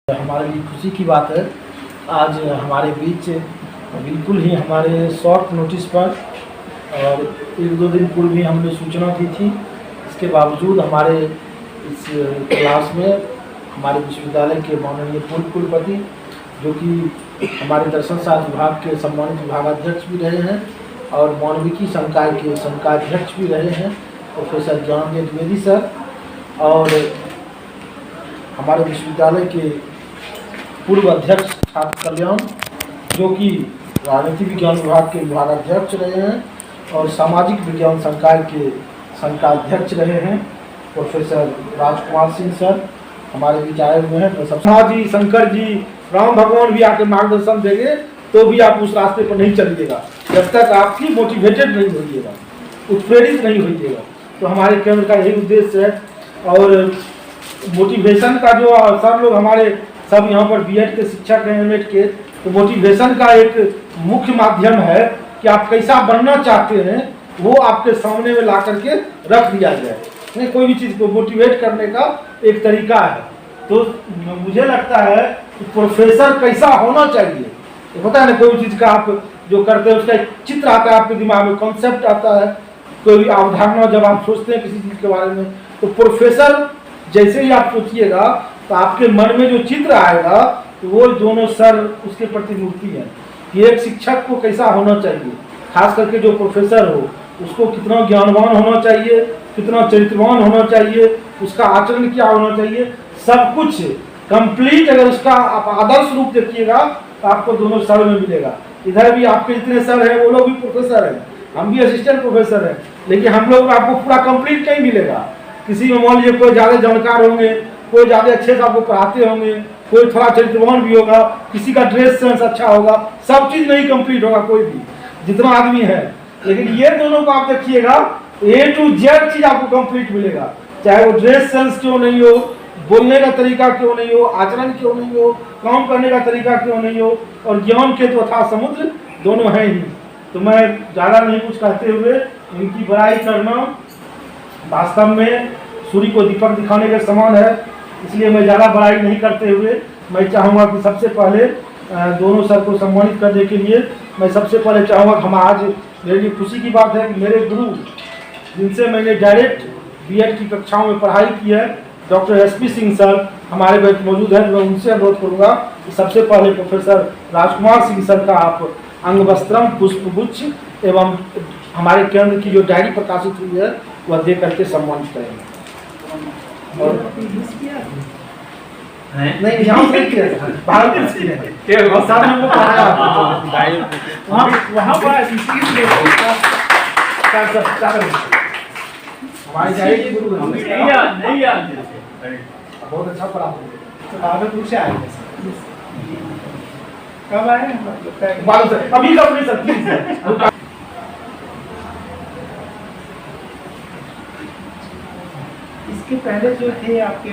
हमारे लिए खुशी की बात है, आज हमारे बीच बिल्कुल ही हमारे शॉर्ट नोटिस पर और एक दो दिन पूर्व भी हमने सूचना दी थी। इसके बावजूद हमारे इस क्लास में हमारे विश्वविद्यालय के माननीय पूर्व कुलपति जो कि हमारे दर्शन शास्त्र विभाग के सम्मानित विभागाध्यक्ष भी रहे हैं और मानविकी संकाय के संकायाध्यक्ष भी रहे हैं प्रोफेसर ज्ञानदेव द्विवेदी सर, और हमारे विश्वविद्यालय के पूर्व अध्यक्ष छात्र कल्याण जो कि राजनीति विज्ञान विभाग के विभागाध्यक्ष रहे हैं और सामाजिक विज्ञान संकाय के संकायाध्यक्ष रहे हैं प्रोफेसर राजकुमार सिंह सर हमारे बीच आए हुए हैं। तो जी, शंकर जी, राम भगवान भी आके मार्गदर्शन देंगे तो भी आप उस रास्ते पर नहीं चलिएगा जब तक आपकी मोटिवेटेड नहीं होइएगा, उत्प्रेरित नहीं होइएगा। तो हमारे केंद्र का यही उद्देश्य है। और मोटिवेशन का जो सर लोग हमारे सब यहाँ पर बीएड के शिक्षक हैं, एमएड के, तो मोटिवेशन का एक मुख्य माध्यम है कि आप कैसा बनना चाहते हैं वो आपके सामने में ला करके रख दिया जाए। नहीं, कोई भी चीज़ को मोटिवेट करने का एक तरीका है। तो मुझे लगता है कि प्रोफेसर कैसा होना चाहिए, तो पता है ना, कोई भी चीज़ का आप जो करते हैं उसका एक चित्र आता है आपके दिमाग में, कॉन्सेप्ट आता है, कोई भी अवधारणा जब आप सोचते हैं किसी चीज़ के बारे में, तो प्रोफेसर जैसे ही आप सोचिएगा तो आपके मन में जो चित्र आएगा तो वो दोनों सर उसके प्रतिमूर्ति है कि एक शिक्षक को कैसा होना चाहिए, खास करके जो प्रोफेसर हो उसको कितना ज्ञानवान होना चाहिए, कितना चरित्रवान होना चाहिए, उसका आचरण क्या होना चाहिए, सब कुछ कंप्लीट अगर उसका आप आदर्श रूप देखिएगा तो आपको दोनों सर में मिलेगा। इधर भी आपके जितने सर हैं वो लोग भी प्रोफेसर हैं, हम भी असिस्टेंट प्रोफेसर हैं, लेकिन हम लोग आपको पूरा कंप्लीट नहीं मिलेगा। किसी में मान लीजिए कोई ज़्यादा जानकार होंगे, कोई ज़्यादा अच्छे से आपको पढ़ाते होंगे, कोई थोड़ा चरित्रवान भी होगा, किसी का ड्रेस सेंस अच्छा होगा, सब चीज़ नहीं कंप्लीट होगा कोई भी जितना आदमी है। लेकिन ये दोनों को आप देखिएगा A to Z चीज़ आपको कंप्लीट मिलेगा, चाहे वो ड्रेस सेंस क्यों नहीं हो, बोलने का तरीका क्यों नहीं हो, आचरण क्यों नहीं हो, काम करने का तरीका क्यों नहीं हो, और ज्ञान के तो अथाह समुद्र दोनों हैं ही। तो मैं ज़्यादा नहीं कुछ कहते हुए इनकी बड़ाई करना वास्तव में सूर्य को दीपक दिखाने के समान है, इसलिए मैं ज़्यादा बड़ाई नहीं करते हुए मैं चाहूँगा कि सबसे पहले दोनों सर को सम्मानित करने के लिए मैं सबसे पहले चाहूँगा, हम आज मेरे लिए खुशी की बात है कि मेरे गुरु जिनसे मैंने डायरेक्ट बीएड की कक्षाओं में पढ़ाई की है, डॉक्टर SP सिंह सर हमारे बीच मौजूद हैं। मैं उनसे अनुरोध करूँगा कि सबसे पहले प्रोफेसर राजकुमार सिंह सर का आप अंगवस्त्रम पुष्पगुच्छ एवं हमारे केंद्र की जो डायरी प्रकाशित हुई है वह दे करके सम्मानित करेंगे। और नहीं, यहाँ से किया था, बाहर किया था, और साथ में वो पढ़ाया वहाँ पर हमारी डायरी के गुरु नहीं याद बहुत अच्छा पढ़ा भागलपुर से आए कब आए अभी कब नहीं सकती। इसके पहले जो थे आपके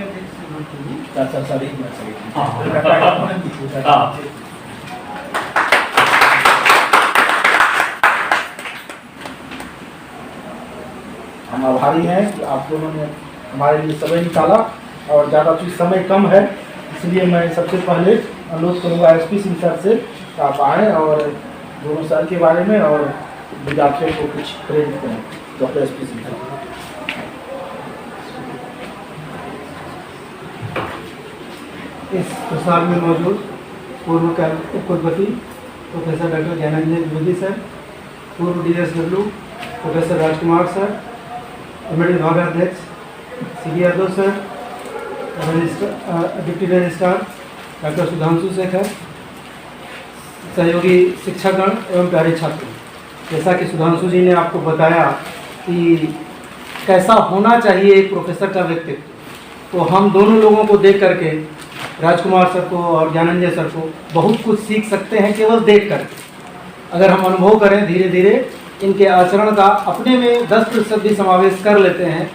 हम आभारी हैं कि आप दोनों ने हमारे लिए समय निकाला और ज़्यादा चीज समय कम है, इसलिए मैं सबसे पहले अनुरोध करूँगा SP सिंह सर से आप आएँ और दोनों सर के बारे में और विद्यार्थियों को कुछ प्रेरित करें। Doctor SP Singh sir. इस प्रस्ताव में मौजूद पूर्व कुलपति professor doctor Gyandev Dwivedi sir, पूर्व DSW professor Rajkumar sir, MEd विभागाध्यक्ष CD Yadav sir, deputy registrar doctor Sudhanshu Shekhar, सहयोगी शिक्षकगण एवं प्यारे छात्र, जैसा कि सुधांशु जी ने आपको बताया कि कैसा होना चाहिए एक प्रोफेसर का व्यक्तित्व, तो हम दोनों लोगों को देख करके राजकुमार सर को और ज्ञानंजय सर को बहुत कुछ सीख सकते हैं केवल देख कर। अगर हम अनुभव करें धीरे धीरे इनके आचरण का अपने में 10% भी समावेश कर लेते हैं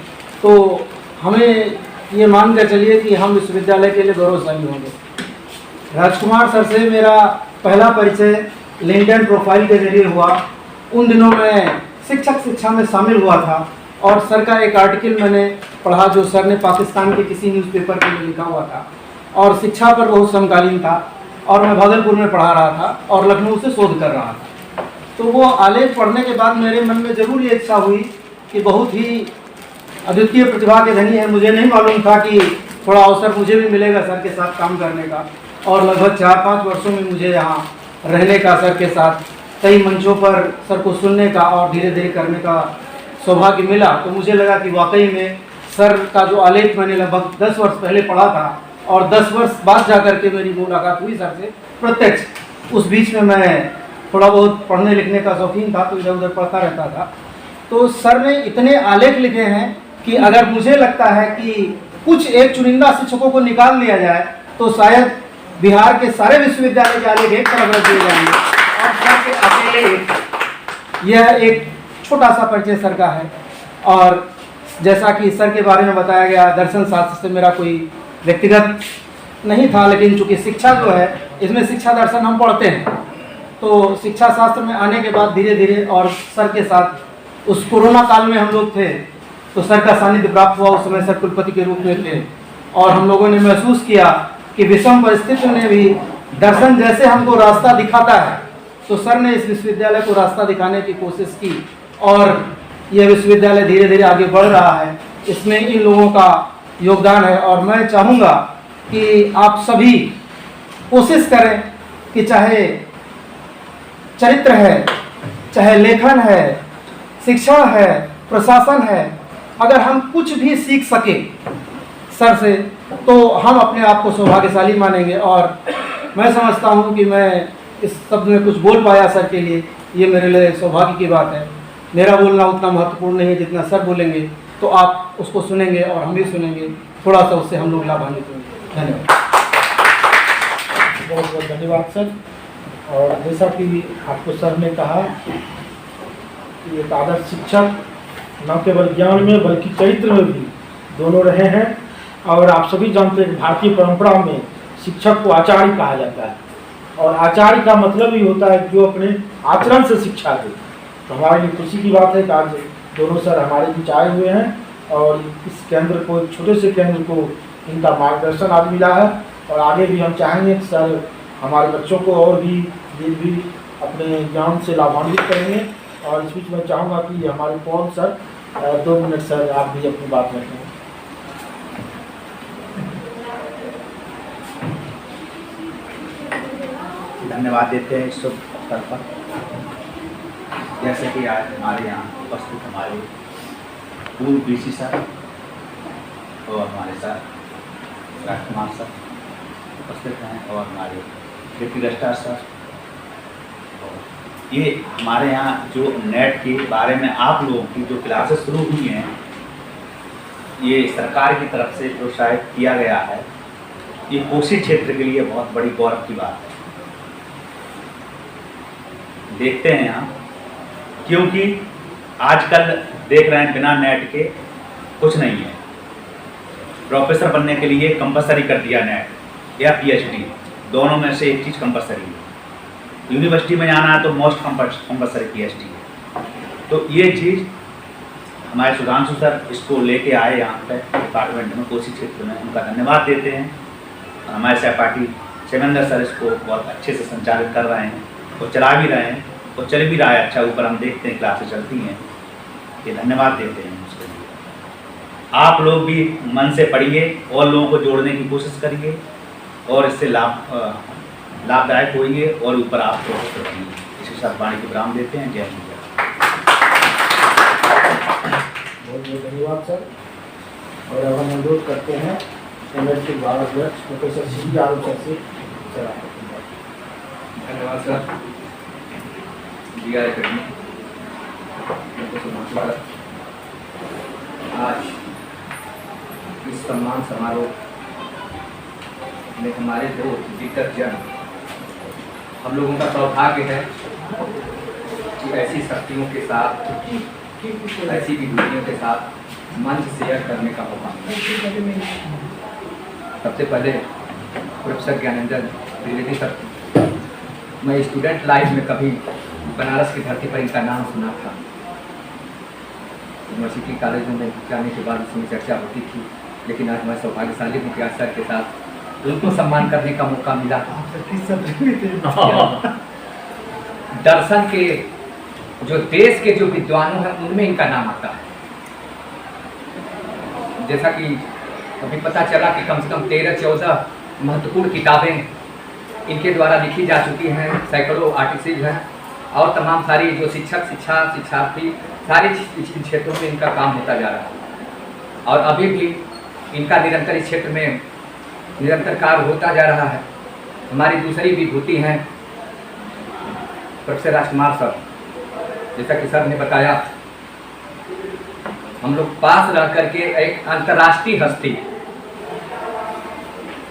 तो हमें ये मान कर चलिए कि हम विश्वविद्यालय के लिए गौरवशाली होंगे। राजकुमार सर से मेरा पहला परिचय लिंक्डइन प्रोफाइल के जरिए हुआ। उन दिनों मैं शिक्षक शिक्षा में शामिल हुआ था और सर का एक आर्टिकल मैंने पढ़ा जो सर ने पाकिस्तान के किसी न्यूज़पेपर के लिए लिखा हुआ था और शिक्षा पर बहुत समकालीन था, और मैं भागलपुर में पढ़ा रहा था और लखनऊ से शोध कर रहा था। तो वो आलेख पढ़ने के बाद मेरे मन में ज़रूर ये इच्छा हुई कि बहुत ही अद्वितीय प्रतिभा के धनी है। मुझे नहीं मालूम था कि थोड़ा अवसर मुझे भी मिलेगा सर के साथ काम करने का, और लगभग 4-5 वर्षों में मुझे यहाँ रहने का, सर के साथ कई मंचों पर सर को सुनने का और धीरे धीरे करने का सौभाग्य मिला। तो मुझे लगा कि वाकई में सर का जो आलेख मैंने लगभग 10 वर्ष पहले पढ़ा था और 10 वर्ष बाद जा कर के मेरी मुलाकात हुई सर से प्रत्यक्ष, उस बीच में मैं थोड़ा बहुत पढ़ने लिखने का शौकीन था, तो इधर उधर पढ़ता रहता था। तो सर ने इतने आलेख लिखे हैं कि अगर मुझे लगता है कि कुछ एक चुनिंदा शिक्षकों को निकाल दिया जाए तो शायद बिहार के सारे विश्वविद्यालय के आलेख एक तरफ रख दिए जाएंगे और सर के अकेले। यह एक छोटा सा परिचय सर का है। और जैसा कि सर के बारे में बताया गया, दर्शन शास्त्र से मेरा कोई व्यक्तिगत नहीं था, लेकिन चूंकि शिक्षा जो है इसमें शिक्षा दर्शन हम पढ़ते हैं, तो शिक्षा शास्त्र में आने के बाद धीरे धीरे और सर के साथ उस कोरोना काल में हम लोग थे, तो सर का सानिध्य प्राप्त हुआ। उस समय सर कुलपति के रूप में थे और हम लोगों ने महसूस किया कि विषम परिस्थितियों ने भी दर्शन जैसे हमको रास्ता दिखाता है, तो सर ने इस विश्वविद्यालय को रास्ता दिखाने की कोशिश की और यह विश्वविद्यालय धीरे धीरे आगे बढ़ रहा है। इसमें इन लोगों का योगदान है और मैं चाहूँगा कि आप सभी कोशिश करें कि चाहे चरित्र है, चाहे लेखन है, शिक्षण है, प्रशासन है, अगर हम कुछ भी सीख सके सर से तो हम अपने आप को सौभाग्यशाली मानेंगे। और मैं समझता हूँ कि मैं इस शब्द में कुछ बोल पाया सर के लिए, ये मेरे लिए सौभाग्य की बात है। मेरा बोलना उतना महत्वपूर्ण नहीं है जितना सर बोलेंगे, तो आप उसको सुनेंगे और हम भी सुनेंगे, थोड़ा सा उससे हम लोग लाभान्वित होंगे। धन्यवाद। बहुत बहुत धन्यवाद सर। और जैसा कि आपको सर ने कहा कि एक आदर्श शिक्षक न केवल ज्ञान में बल्कि चरित्र में भी दोनों रहे हैं। और आप सभी जानते हैं कि भारतीय परंपरा में शिक्षक को आचार्य कहा जाता है, और आचार्य का मतलब ही होता है जो अपने आचरण से शिक्षा दे। तो हमारे लिए खुशी की बात है कि आज दोनों सर हमारे बीच आए हुए हैं और इस केंद्र को, छोटे से केंद्र को इनका मार्गदर्शन आज मिला है। और आगे भी हम चाहेंगे कि सर हमारे बच्चों को और भी अपने ज्ञान से लाभान्वित करेंगे। और इस बीच मैं चाहूँगा कि हमारे पवन सर 2 मिनट सर आप भी अपनी बात रखें। धन्यवाद देते हैं इस शुभ अवसर पर। जैसे कि आज हमारे यहाँ उपस्थित हमारे पूर्व बीसी सर और हमारे सर राजकुमार सर उपस्थित हैं और हमारे डिप्टी रजिस्ट्रार सर। और ये हमारे यहाँ जो नेट के बारे में आप लोगों की जो क्लासेस शुरू हुई हैं, ये सरकार की तरफ से प्रोत्साहित किया गया है। ये कोसी क्षेत्र के लिए बहुत बड़ी गौरव की बात है। देखते हैं हम, क्योंकि आजकल देख रहे हैं बिना नेट के कुछ नहीं है। प्रोफेसर बनने के लिए कंपलसरी कर दिया नेट या पीएचडी, दोनों में से एक चीज़ कंपलसरी है। यूनिवर्सिटी में जाना है तो मोस्ट कंपलसरी पीएचडी है। तो ये चीज़ हमारे सुधांशु सर इसको लेके आए यहाँ पे डिपार्टमेंट में, कोसी क्षेत्र में, उनका धन्यवाद देते हैं। और हमारे सहपाठी शिवेंद्र सर इसको बहुत अच्छे से संचालित कर रहे हैं और चला भी रहे हैं और चल भी रहा है अच्छा। ऊपर हम देखते हैं क्लासेस चलती हैं, ये धन्यवाद देते हैं उसके लिए। आप लोग भी मन से पढ़िए और लोगों को जोड़ने की कोशिश करिए और इससे लाभदायक होइए और ऊपर आप प्रोफेसर बनिए। इसी साथ वाणी को विराम देते हैं। जय हिंद। बहुत बहुत धन्यवाद सर। और अब हम अनुरोध करते हैं एमएड के भारत अध्यक्ष प्रोफेसर सी आर सर से। धन्यवाद सर। आज इस सम्मान समारोह में हमारे 2 दिग्गज जन, हम लोगों का सौभाग्य है कि ऐसी शक्तियों के साथ, ऐसी विभूतियों के साथ मंच शेयर करने का मौका मिला। सबसे पहले प्रोफेसर ज्ञानेंद्र द्विवेदी सर, मैं स्टूडेंट लाइफ में कभी बनारस की धरती पर इनका नाम सुना था। यूनिवर्सिटी कॉलेजों में जाने के बाद उसमें चर्चा होती थी, लेकिन आज मैं सौभाग्यशाली हूँ कि आज सर के साथ उनको सम्मान करने का मौका मिला। किस सत्र में थे? दर्शन के जो देश के जो विद्वानों हैं उनमें इनका नाम आता है। जैसा कि अभी पता चला कि कम से कम 13-14 महत्वपूर्ण किताबें इनके द्वारा लिखी जा चुकी हैं, सैकड़ों आर्टिकल्स हैं और तमाम सारी जो शिक्षार्थी सारे क्षेत्रों में इनका काम होता जा रहा है और अभी भी इनका निरंतर इस क्षेत्र में निरंतर कार्य होता जा रहा है। हमारी दूसरी विभूति हैं प्रोफेसर राजकुमार सर। जैसा कि सर ने बताया, हम लोग पास रह करके एक अंतर्राष्ट्रीय हस्ती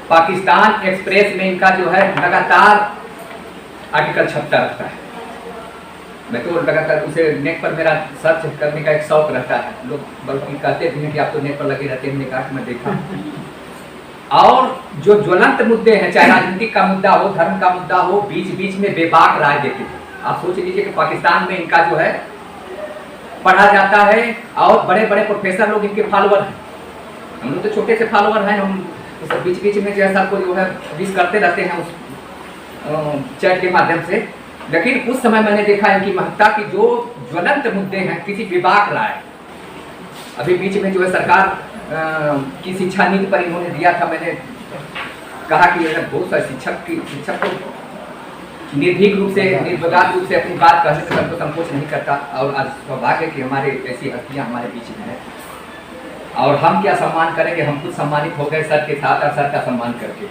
पाकिस्तान एक्सप्रेस में इनका जो है लगातार आर्टिकल छपता रहता है। मैं तो लगातार उसे नेट पर मेरा सर्च करने का एक शौक रहता है। लोग बल्कि कहते भी हैं कि आप तो नेट पर लगे रहते हैं, मैंने कहा कि मैं देखा। और जो ज्वलंत मुद्दे हैं, चाहे राजनीतिक का मुद्दा हो, धर्म का मुद्दा हो, बीच बीच में बेबाक राय देते हैं। आप सोच लीजिए कि पाकिस्तान में इनका जो है पढ़ा जाता है और बड़े बड़े प्रोफेसर लोग इनके फॉलोअर हैं। हम लोग तो छोटे से फॉलोअर हैं, हम तो बीच बीच में जो है सबको जो है विश करते रहते हैं उस चैट के माध्यम से। लेकिन उस समय मैंने देखा इनकी महत्ता की जो ज्वलंत मुद्दे हैं, किसी विभाग राय, अभी बीच में जो है सरकार की शिक्षा नीति पर इन्होंने दिया था। मैंने कहा कि अगर बहुत सारे शिक्षक को निर्भीक रूप से निर्विवाद रूप से अपनी बात कहने में सबको संकोच नहीं करता और आज सौभाग्य कि हमारे ऐसी हस्तियाँ हमारे बीच में है। और हम क्या सम्मान करेंगे, हम खुद सम्मानित हो गए सर के साथ और सर का सम्मान करके।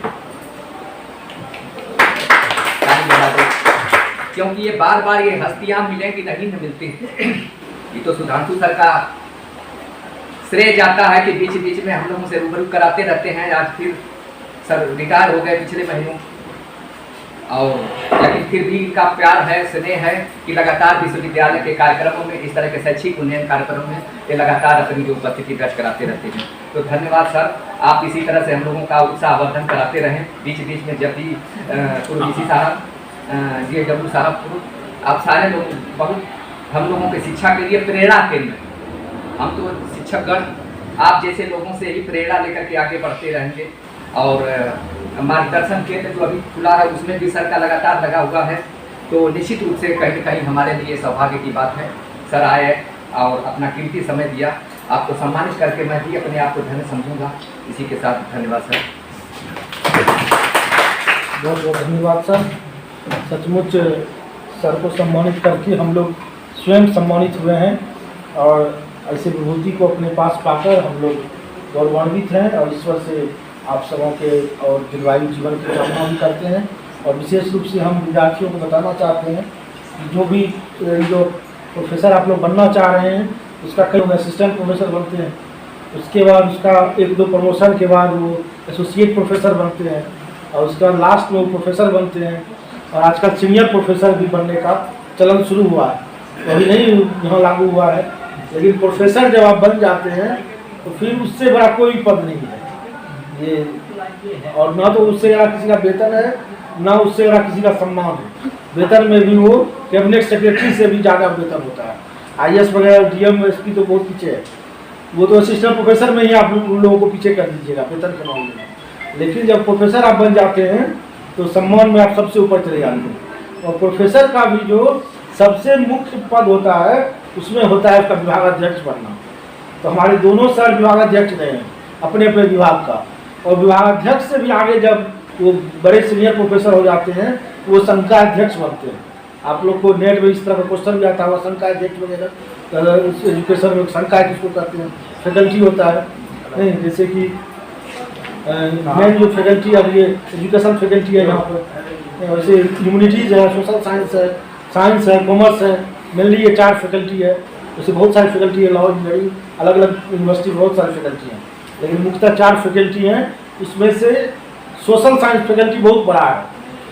क्योंकि ये बार बार ये हस्तियां मिलेंगी नहीं मिलती। ये तो सुधांशु सर का श्रेय जाता है कि बीच बीच में हम लोगों से रूबरू कराते रहते हैं। आज फिर सर रिटायर हो गए पिछले महीनों, और लेकिन फिर भी इनका प्यार है, स्नेह है कि लगातार विश्वविद्यालय के कार्यक्रमों में, इस तरह के शैक्षिक उन्नयन कार्यक्रमों में ये लगातार अपनी जो उपस्थिति दर्ज कराते रहते हैं। तो धन्यवाद सर, आप इसी तरह से हम लोगों का उत्साहवर्धन कराते रहें। बीच बीच में जब भी सी साहब, DSW साहब, आप सारे लोग बहुत हम लोगों के शिक्षा के लिए प्रेरणा केंद्र। हम तो शिक्षकगण आप जैसे लोगों से ही प्रेरणा लेकर के आगे बढ़ते रहेंगे। और मार्गदर्शन केंद्र जो अभी खुला है उसमें भी सर का लगातार लगा हुआ है। तो निश्चित रूप से कहीं न कहीं हमारे लिए सौभाग्य की बात है, सर आए और अपना कीमती समय दिया। आपको सम्मानित करके मैं भी अपने आप को धन्य समझूंगा। इसी के साथ धन्यवाद सर। बहुत बहुत धन्यवाद सर। सचमुच सर को सम्मानित करके हम लोग स्वयं सम्मानित हुए हैं और ऐसे विभूति को अपने पास पाकर हम लोग गौरवान्वित हैं और ईश्वर से आप सबों के और दीर्घायु जीवन की कामना भी करते हैं। और विशेष रूप से हम विद्यार्थियों को बताना चाहते हैं कि जो प्रोफेसर आप लोग बनना चाह रहे हैं उसका कई असिस्टेंट प्रोफेसर बनते हैं, उसके बाद उसका 1-2 प्रमोशन के बाद वो एसोसिएट प्रोफेसर बनते हैं और उसके बाद लास्ट में वो प्रोफेसर बनते हैं। और आजकल सीनियर प्रोफेसर भी बनने का चलन शुरू हुआ है, तो अभी नहीं यहाँ लागू हुआ है, लेकिन प्रोफेसर जब आप बन जाते हैं तो फिर उससे बड़ा कोई पद नहीं है ये। और ना तो उससे बड़ा किसी का वेतन है, ना उससे बड़ा किसी का सम्मान है। वेतन में भी वो कैबिनेट सेक्रेटरी से भी ज़्यादा वेतन होता है। IAS वगैरह DM SP तो बहुत पीछे है, वो तो असिस्टेंट प्रोफेसर में ही आप उन लोगों को पीछे कर दीजिएगा वेतन के मामले में। लेकिन जब प्रोफेसर आप बन जाते हैं तो सम्मान में आप सबसे ऊपर चले जाते हैं। और प्रोफेसर का भी जो सबसे मुख्य पद होता है उसमें होता है उसका विभागाध्यक्ष बनना। तो हमारे दोनों सर विभागाध्यक्ष रहे हैं अपने अपने विभाग का, और विभागाध्यक्ष से भी आगे जब वो बड़े सीनियर प्रोफेसर हो जाते हैं वो संकाय अध्यक्ष बनते हैं। आप लोग को नेट में इस तरह का क्वेश्चन भी आता है, संकाय अध्यक्ष वगैरह एजुकेशन में संकाय किसको कहते हैं, फैकल्टी होता है नहीं, जैसे कि मेन जो फैकल्टी अब ये एजुकेशन फैकल्टी है यहाँ पर, वैसे ह्यूमनिटीज़ है, सोशल साइंस है, कॉमर्स है, मेनली ये 4 फैकल्टी है। वैसे बहुत सारी फैकल्टी है, लॉ इंजीनियरिंग अलग अलग यूनिवर्सिटी बहुत सारी फैकल्टी हैं, लेकिन मुख्यतः 4 फैकल्टी हैं। उसमें से सोशल साइंस फैकल्टी बहुत बड़ा है,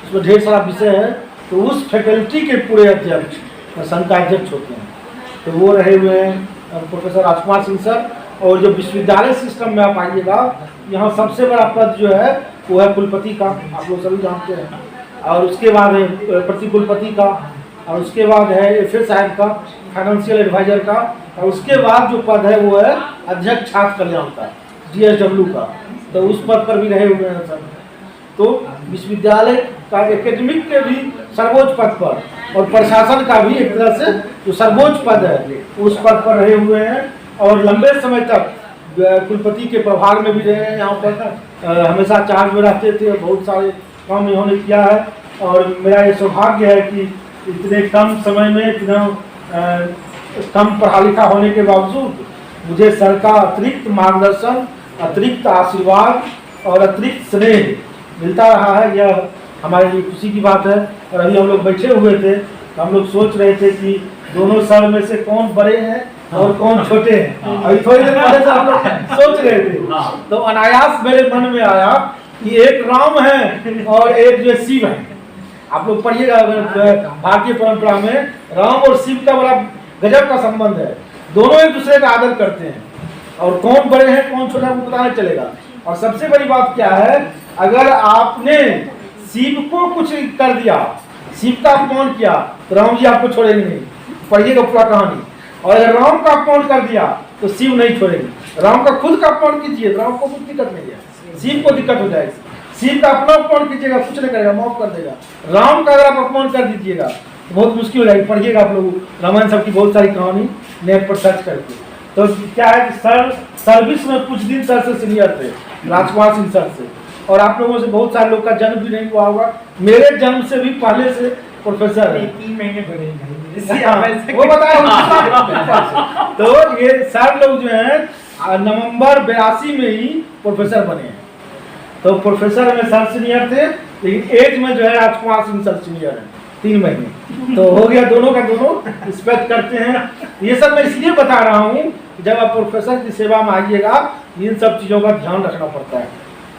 उसमें ढेर सारा विषय है। तो उस फैकल्टी के पूरे अध्यक्ष संकाय अध्यक्ष होते हैं। तो वो रहे हुए हैं प्रोफेसर राजकुमार सिंह सर। और जो विश्वविद्यालय सिस्टम में आप आइएगा, यहाँ सबसे बड़ा पद जो है वो है कुलपति का, आप लोग सभी जानते हैं। और उसके बाद है प्रति कुलपति का, और उसके बाद है FA साहब का, फाइनेंशियल एडवाइजर का, और उसके बाद जो पद है वो है अध्यक्ष छात्र कल्याण का, DSW का। तो उस पद पर भी रहे हुए हैं सर। तो विश्वविद्यालय का एकेडमिक के भी सर्वोच्च पद पर और प्रशासन का भी एक तरह से जो सर्वोच्च पद है उस पद पर रहे हुए हैं और लंबे समय तक कुलपति के प्रभार में भी रहे हैं। यहाँ पर हमेशा चार्ज में रहते थे, बहुत सारे काम इन्होंने किया है और मेरा ये सौभाग्य है कि इतने कम समय में इतना कम पढ़ा लिखा होने के बावजूद मुझे सर का अतिरिक्त मार्गदर्शन, अतिरिक्त आशीर्वाद और अतिरिक्त स्नेह मिलता रहा है। यह हमारे लिए खुशी की बात है। और अभी हम लोग बैठे हुए थे तो हम लोग सोच रहे थे कि दोनों सर में से कौन बड़े हैं और कौन छोटे हैं। अभी थोड़ी देर पहले से हम लोग सोच रहे थे तो अनायास मेरे मन में आया कि एक राम है और एक जो शिव है। आप लोग पढ़िएगा भारतीय परंपरा में राम और शिव का बड़ा गजब का संबंध है। दोनों एक दूसरे का आदर करते हैं और कौन बड़े हैं कौन छोटे हैं वो पता नहीं चलेगा। और सबसे बड़ी बात क्या है, अगर आपने शिव को कुछ कर दिया, शिव का अपमान किया तो राम जी आपको छोड़ेंगे नहीं। पढ़िएगा पूरा कहानी। और अगर राम का अपमान कर दिया तो शिव नहीं छोड़ेंगे। राम का खुद का अपमान कीजिए तो राम को कुछ दिक्कत नहीं है, शिव को दिक्कत हो जाएगी। शिव का अपना अपमान कीजिएगा कुछ नहीं करेगा, माफ कर देगा। राम का अगर आप अपमान कर दीजिएगा तो बहुत मुश्किल हो जाएगी। पढ़िएगा आप लोग रामायण सब की बहुत सारी कहानी नेट पर सर्च करके। तो क्या है कि सर सर्विस में कुछ दिन सर से सीनियर थे, राजकुमार सिंह सर से। और आप लोगों से बहुत सारे लोग का जन्म भी नहीं हुआ होगा, मेरे जन्म से भी पहले से प्रोफेसर है। 3 महीने बड़े वो बताया। तो ये सर लोग जो है नवंबर 82 में ही प्रोफेसर बने हैं। तो प्रोफेसर में सर सीनियर थे, लेकिन एज में जो है राजकुमार सिंह सर सीनियर है 3 महीने। तो हो गया, दोनों का दोनों रिस्पेक्ट करते हैं। ये सब मैं इसलिए बता रहा हूँ जब आप प्रोफेसर की सेवा में आइएगा इन सब चीज़ों का ध्यान रखना पड़ता है।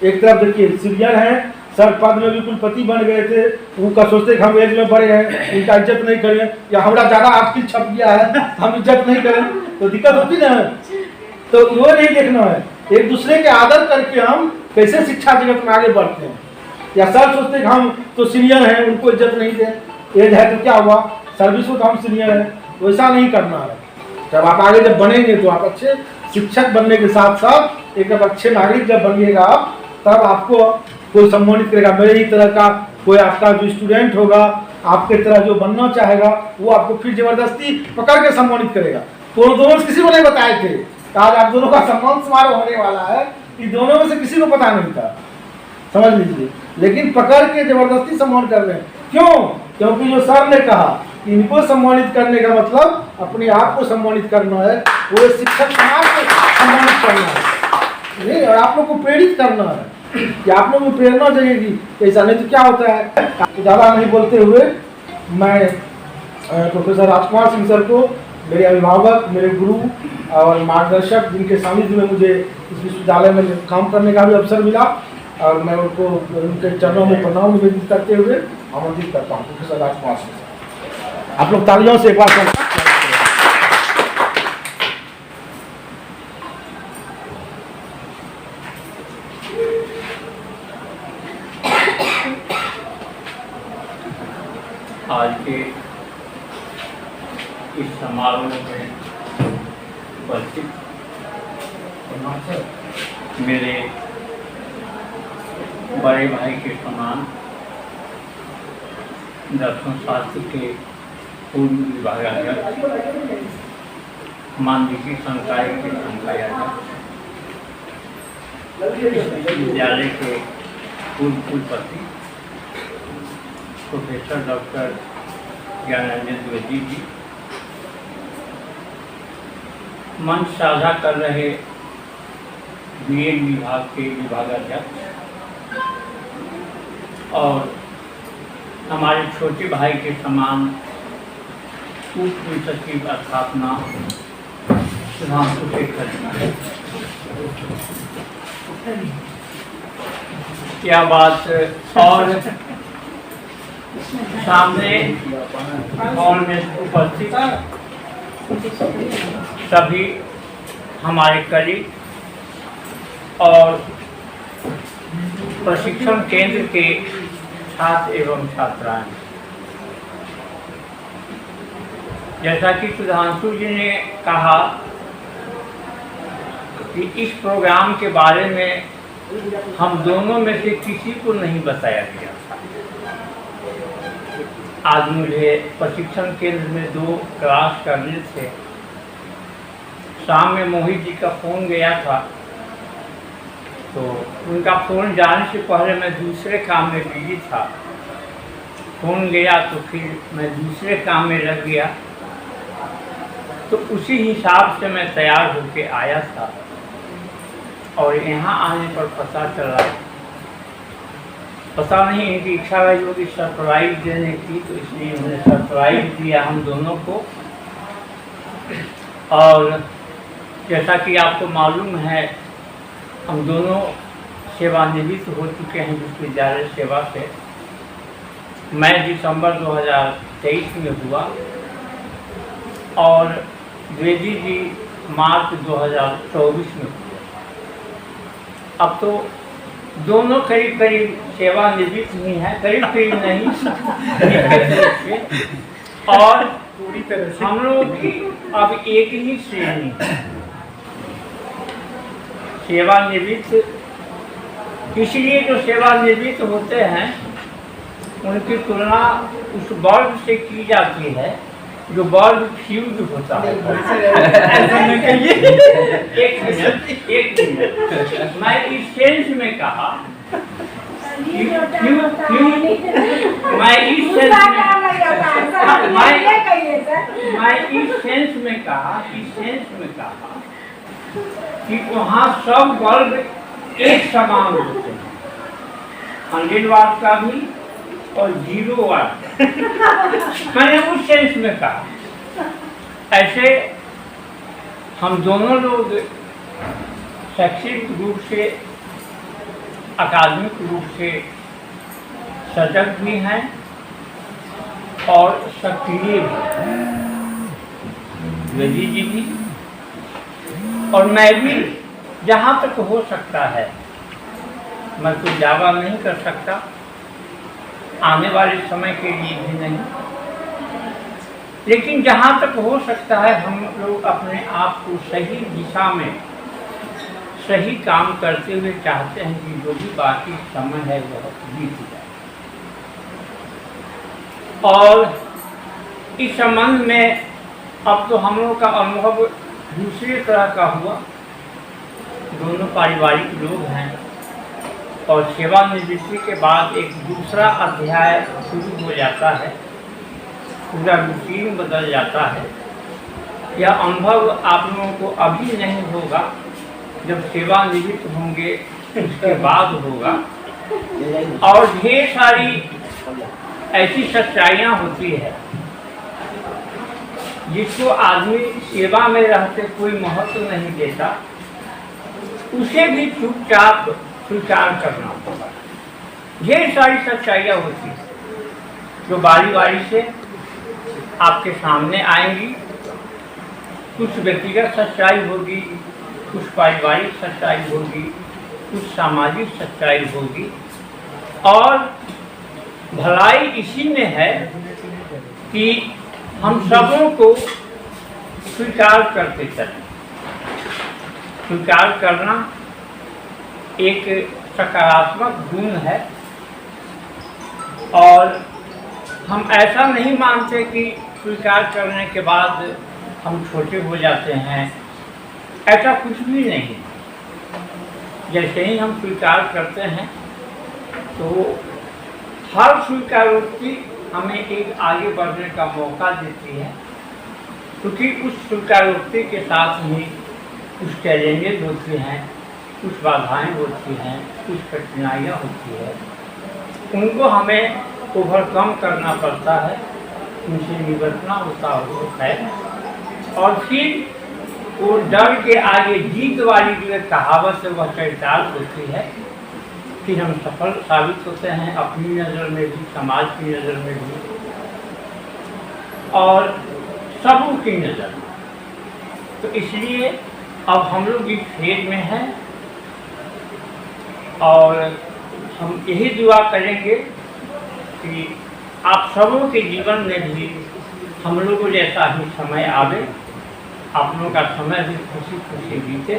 एक तरफ देखिए सीनियर हैं, सर पद में भी कुलपति बन गए थे, उनका सोचते कि हम एज में बड़े हैं, इनका इज्जत नहीं करें, या हमारा ज़्यादा आर्टिकल छप गया है हम इज्जत नहीं करें तो दिक्कत होती ना। तो वो नहीं देखना है, एक दूसरे के आदर करके हम कैसे शिक्षा जगत में आगे बढ़ते हैं। या सर सोचते कि हम तो सीनियर हैं उनको इज्जत नहीं दें, एज है तो क्या हुआ, सर्विस में तो हम सीनियर हैं, वैसा नहीं करना है। जब आप आगे जब बनेंगे तो आप अच्छे शिक्षक बनने के साथ साथ एक अच्छे नागरिक जब बनिएगा आप, तब आपको कोई सम्मानित करेगा। मेरे ही तरह का कोई आपका जो स्टूडेंट होगा, आपके तरह जो बनना चाहेगा, वो आपको फिर जबरदस्ती पकड़ के सम्मानित करेगा। तो दोनों किसी को नहीं बताए थे, आज आप दोनों का सम्मान समारोह होने वाला है, कि दोनों में से किसी को पता नहीं था, समझ लीजिए। लेकिन पकड़ के जबरदस्ती सम्मान कर रहे हैं। क्यों? क्योंकि जो सर ने कहा कि इनको सम्मानित करने का मतलब अपने आप को सम्मानित करना है, पूरे शिक्षक समाज को सम्मानित करना है नहीं, और आप लोग को प्रेरित करना है कि आप लोग में प्रेरणा जगेगी। ऐसा नहीं तो क्या होता है। तो ज़्यादा नहीं बोलते हुए मैं प्रोफेसर राजकुमार सिंह सर को, मेरे अभिभावक, मेरे गुरु और मार्गदर्शक, जिनके सानिध्य में मुझे इस विश्वविद्यालय में काम करने का भी अवसर मिला, और मैं उनको उनके चरणों में प्रणाम निवेदित करते हुए आमंत्रित करता हूँ प्रोफेसर राजकुमार सिंह सर। आप लोग तालियों से एक बार आज के इस समारोह में उपस्थित मेरे बड़े भाई के समान दर्शन शास्त्र के पूर्व विभागाध्यक्ष, मानविकी संकाय के संकायाध्यक्ष, विद्यालय के पूर्व कुलपति प्रोफेसर डॉक्टर ज्ञानरंजन द्विवेदी जी, मंच साझा कर रहे बीएड विभाग के विभागाध्यक्ष और हमारे छोटे भाई के समान उप सचिव स्थापना सुधांशु शेखर जी, क्या बात। और सामने हॉल में उपस्थित सभी हमारे कलीग और प्रशिक्षण केंद्र के छात्र एवं छात्राएं, जैसा कि सुधांशु जी ने कहा कि इस प्रोग्राम के बारे में हम दोनों में से किसी को नहीं बताया गया था। आज मुझे प्रशिक्षण केंद्र में 2 क्लास करने थे। शाम में मोहित जी का फ़ोन गया था, तो उनका फ़ोन जाने से पहले मैं दूसरे काम में बिजी था। फ़ोन गया तो फिर मैं दूसरे काम में लग गया, तो उसी हिसाब से मैं तैयार होके आया था। और यहाँ आने पर पता चला, पता नहीं इनकी इच्छा रही होगी सरप्राइज देने की, तो इसलिए उन्होंने सरप्राइज दिया हम दोनों को। और जैसा कि आपको मालूम है, हम दोनों सेवानिवृत्त हो चुके हैं विश्वविद्यालय सेवा से। मैं दिसंबर 2023 में हुआ और द्विवेदी जी मार्च 2024 में हुआ। अब तो दोनों करीब करीब सेवानिवृत्त ही हैं, करीब करीब नहीं और पूरी तरह से हम लोगों की अब एक ही श्रेणी है सेवानिवृत्त। इसलिए जो सेवानिवृत्त होते हैं उनकी तुलना उस वर्ग से की जाती है जो वर्ग फ्यूज होता है। एक मिनट, मैं इस सेंस में कहा, मैं इस सेंस में कहा कि वहाँ सब वर्ग एक समान होते हैं, 100 वाट का भी और 0 वाट। मैंने उस सेंस में कहा। ऐसे हम दोनों लोग शैक्षिक रूप से, अकादमिक रूप से सजग भी हैं और सक्रिय भी, द्विवेदी जी भी और मैं भी। जहाँ तक हो सकता है, मैं कोई दावा नहीं कर सकता, आने वाले समय के लिए भी नहीं, लेकिन जहाँ तक हो सकता है हम लोग अपने आप को सही दिशा में सही काम करते हुए चाहते हैं कि जो भी बाकी समय है वह बीत जाए। और इस संबंध में अब तो हम लोग का अनुभव दूसरी तरह का हुआ। दोनों पारिवारिक लोग हैं और सेवानिवृत्ति के बाद एक दूसरा अध्याय शुरू हो जाता है, पूरा रूटीन बदल जाता है। यह अनुभव आप लोगों को अभी नहीं होगा, जब सेवानिवृत्त होंगे उसके बाद होगा। और ढेर सारी ऐसी सच्चाइयाँ होती है जिसको आदमी सेवा में रहते कोई महत्व नहीं देता, उसे भी चुपचाप स्वीकार करना होगा। ढेर सारी सच्चाइयाँ होती हैं जो बारी बारी से आपके सामने आएंगी। कुछ व्यक्तिगत सच्चाई होगी, कुछ पारिवारिक सच्चाई होगी, कुछ सामाजिक सच्चाई होगी। और भलाई इसी में है कि हम सबों को स्वीकार करते चलें। स्वीकार करना एक सकारात्मक गुण है और हम ऐसा नहीं मानते कि स्वीकार करने के बाद हम छोटे हो जाते हैं, ऐसा कुछ भी नहीं। जैसे ही हम स्वीकार करते हैं तो हर स्वीकारोक्ति हमें एक आगे बढ़ने का मौका देती है, क्योंकि उस स्वीकारोक्ति के साथ ही कुछ चैलेंजेस होते हैं, कुछ बाधाएं होती हैं, कुछ कठिनाइयाँ होती है, उनको हमें ओवरकम करना पड़ता है, उनसे निपटना होता है। और फिर वो डर के आगे जीत वाली जो एक कहावत है वह चरितार्थ होती है। फिर हम सफल साबित होते हैं अपनी नज़र में भी, समाज की नज़र में भी और सबों की नज़र में। तो इसलिए अब हम लोग इस फेज में हैं और हम यही दुआ करेंगे कि आप सबों के जीवन में भी हम लोगों को जैसा ही समय आवे, आप लोगों का समय भी खुशी खुशी बीते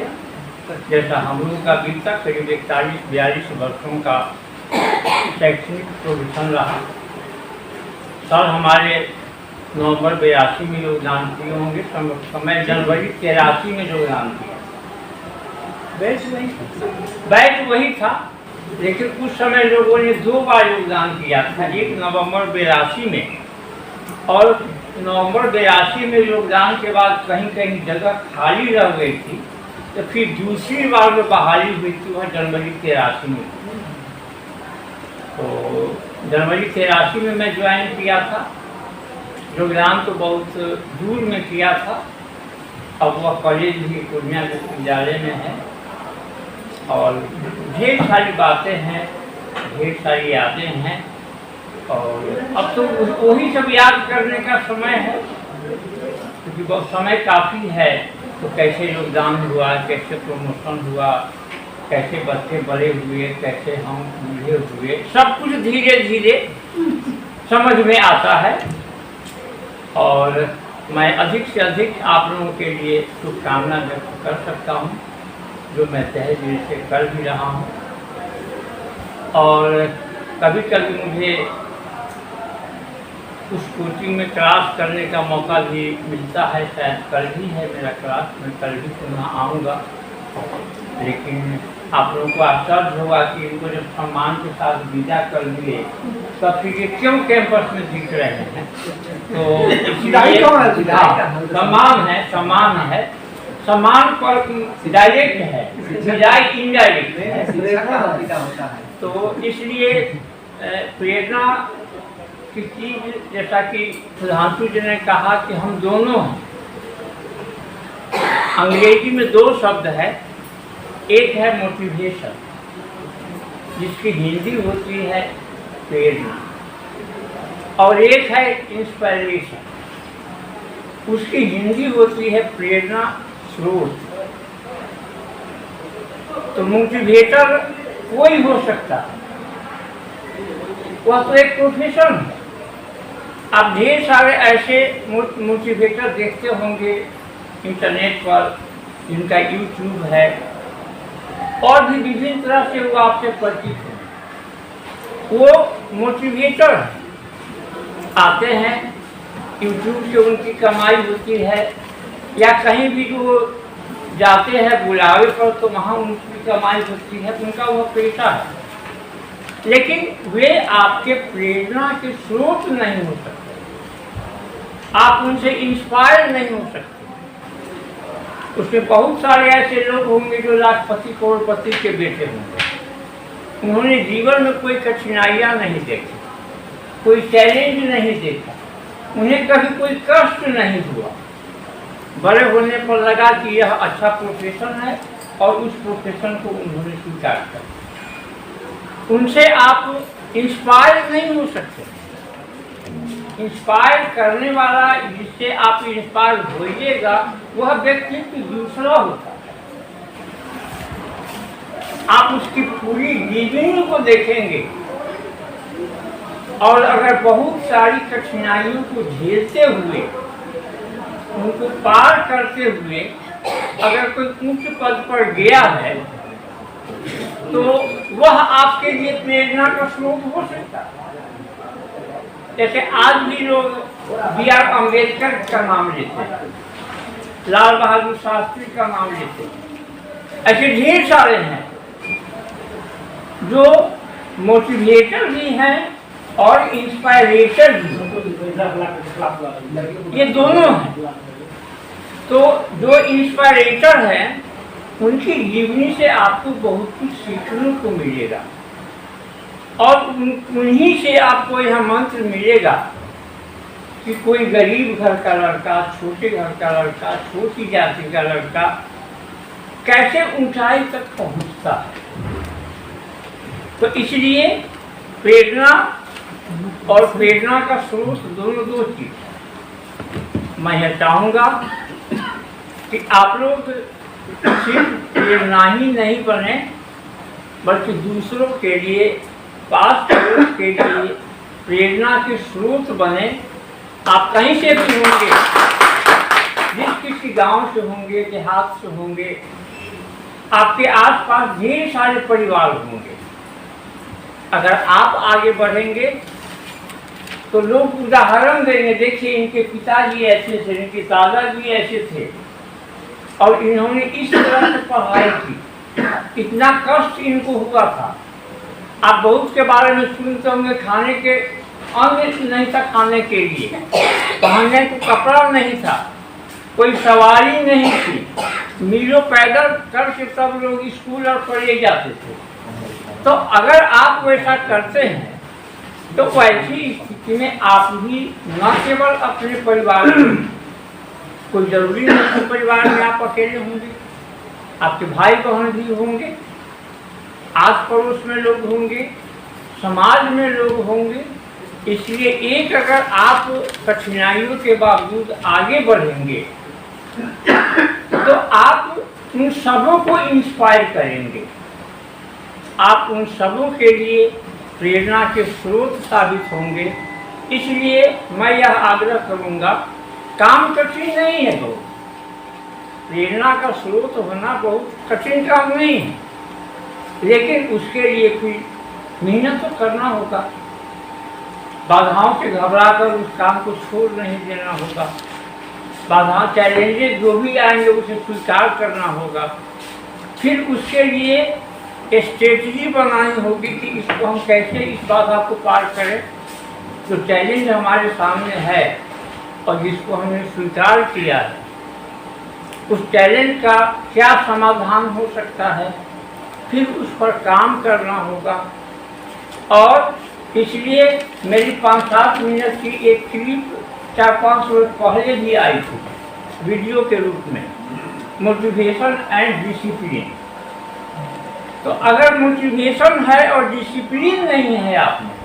जैसा हम लोगों का बीता करीब 41-42 वर्षों का शैक्षणिक प्रोविजन रहा। सर हमारे नवंबर 82 में योगदान किए होंगे, समय जनवरी 83 में योगदान किया। बैच वही था, लेकिन कुछ समय लोगों ने 2 बार योगदान किया था, एक नवंबर 82 में और नवंबर 82 में योगदान के बाद कहीं कहीं जगह खाली रह गई थी, तो फिर दूसरी बार जो बहाली हुई थी वह जनवरी 83 में। तो जनवरी 83 में मैं ज्वाइन किया था। योगदान तो बहुत दूर में किया था, अब वह कॉलेज भी पूर्णिया विश्वविद्यालय में है और ढेर सारी बातें हैं, ढेर सारी यादें हैं और अब तो वही सब याद करने का समय है, क्योंकि बहुत समय काफ़ी है। तो कैसे योगदान हुआ, कैसे प्रमोशन हुआ, कैसे बच्चे बड़े हुए, कैसे हम बूढ़े हुए, सब कुछ धीरे धीरे समझ में आता है। और मैं अधिक से अधिक आप लोगों के लिए शुभकामना व्यक्त कर सकता हूँ, जो मैं तहे दिल से कर भी रहा हूँ। और कभी कभी मुझे उस कोचिंग में क्लास करने का मौका भी मिलता है, शायद कल भी है मेरा क्लास, मैं कल भी पुनः आऊँगा। लेकिन आप लोगों को आश्चर्य होगा कि इनको जब सम्मान के साथ विदा कर दिए तब फिर ये क्यों कैंपस में दिख रहे हैं। तो इसलिए सम्मान है, सम्मान पर डायरेक्ट है, विदाई इनडायरेक्ट है। तो इसलिए प्रेरणा की चीज, जैसा कि सुधांशु जी ने कहा कि हम दोनों हैं। अंग्रेजी में 2 शब्द है, एक है मोटिवेशन, जिसकी हिंदी होती है प्रेरणा, और एक है इंस्पायरेशन, उसकी हिंदी होती है प्रेरणा स्रोत। तो मोटिवेटर कोई हो सकता है, वह तो एक प्रोफेशन है। आप ढेर सारे ऐसे मोटिवेटर देखते होंगे इंटरनेट पर, जिनका यूट्यूब है और भी विभिन्न तरह से वो आपसे परिचित हैं। वो मोटिवेटर आते हैं, यूट्यूब से उनकी कमाई होती है, या कहीं भी जो जाते हैं बुलावे पर तो वहाँ उनकी कमाई होती है, उनका वह पेशा है। लेकिन वे आपके प्रेरणा के स्रोत नहीं हो सकते, आप उनसे इंस्पायर नहीं हो सकते। उसमें बहुत सारे ऐसे लोग होंगे जो लाखपति करोड़पति के बेटे होंगे, उन्होंने जीवन में कोई कठिनाइयाँ नहीं देखी, कोई चैलेंज नहीं देखा, उन्हें कभी कोई कष्ट नहीं हुआ। बड़े होने पर लगा कि यह अच्छा प्रोफेशन है और उस प्रोफेशन को उन्होंने स्वीकार कर। उनसे आप इंस्पायर नहीं हो सकते। इंस्पायर करने वाला, जिससे आप इंस्पायर होइएगा, वह व्यक्तित्व दूसरा होता है। आप उसकी पूरी जीवनी को देखेंगे और अगर बहुत सारी कठिनाइयों को झेलते हुए, उनको पार करते हुए अगर कोई उच्च पद पर गया है, तो वह आपके लिए प्रेरणा का स्रोत हो सकता है। जैसे आज भी लोग B.R. अम्बेडकर का नाम लेते हैं, लाल बहादुर शास्त्री का नाम लेते हैं, ऐसे ढेर सारे हैं जो मोटिवेटर भी हैं और इंस्पायरेटर भी, ये दोनों हैं। तो जो इंस्पायरेटर हैं, उनकी जीवनी से आपको बहुत कुछ सीखने को मिलेगा और उन्हीं से आपको यह मंत्र मिलेगा कि कोई गरीब घर का लड़का, छोटे घर का लड़का, छोटी जाति का लड़का कैसे ऊंचाई तक पहुंचता है। तो इसलिए प्रेरणा और प्रेरणा का स्रोत दोनों दो चीज। मैं यह चाहूँगा कि आप लोग सिर्फ प्रेरणा ही नहीं बने, बल्कि दूसरों के लिए, पास लोगों के लिए प्रेरणा के स्रोत बने। आप कहीं से भी होंगे, जिस किसी गांव से होंगे, देहात से होंगे, आपके आसपास ढेर सारे परिवार होंगे। अगर आप आगे बढ़ेंगे तो लोग उदाहरण देंगे, देखिए इनके पिताजी ऐसे थे, इनके दादाजी ऐसे थे और इन्होंने इस तरह से पढ़ाई की, इतना कष्ट इनको हुआ था। आप बहुत के बारे में सुनते होंगे, खाने के अन्न नहीं था, खाने के लिए पहनने को कपड़ा नहीं था, कोई सवारी नहीं थी, मीलों पैदल करके सब लोग स्कूल और पढ़े जाते थे। तो अगर आप वैसा करते हैं तो वैसी स्थिति में आप भी न केवल अपने परिवार में, कोई जरूरी नहीं कि परिवार में आप अकेले होंगे, आपके भाई बहन भी होंगे, आस पड़ोस में लोग होंगे, समाज में लोग होंगे। इसलिए एक अगर आप कठिनाइयों के बावजूद आगे बढ़ेंगे तो आप उन सबों को इंस्पायर करेंगे, आप उन सबों के लिए प्रेरणा के स्रोत साबित होंगे। इसलिए मैं यह आग्रह करूंगा, काम कठिन नहीं है, तो प्रेरणा का स्रोत होना बहुत कठिन काम नहीं है, लेकिन उसके लिए कोई मेहनत तो करना होगा, बाधाओं से घबराकर उस काम को छोड़ नहीं देना होगा, बाधा चैलेंजेस जो भी आएंगे उसे स्वीकार करना होगा, फिर उसके लिए स्ट्रेटजी बनानी होगी कि इसको हम कैसे इस बाधा को पार करें। जो चैलेंज हमारे सामने है और जिसको हमने स्वीकार किया है, उस चैलेंज का क्या समाधान हो सकता है, फिर उस पर काम करना होगा। और इसलिए मेरी 5-7 मिनट की एक क्लिप 4-5 रोज पहले भी आई थी वीडियो के रूप में, मोटिवेशन एंड डिसिप्लिन। तो अगर मोटिवेशन है और डिसिप्लिन नहीं है आप में,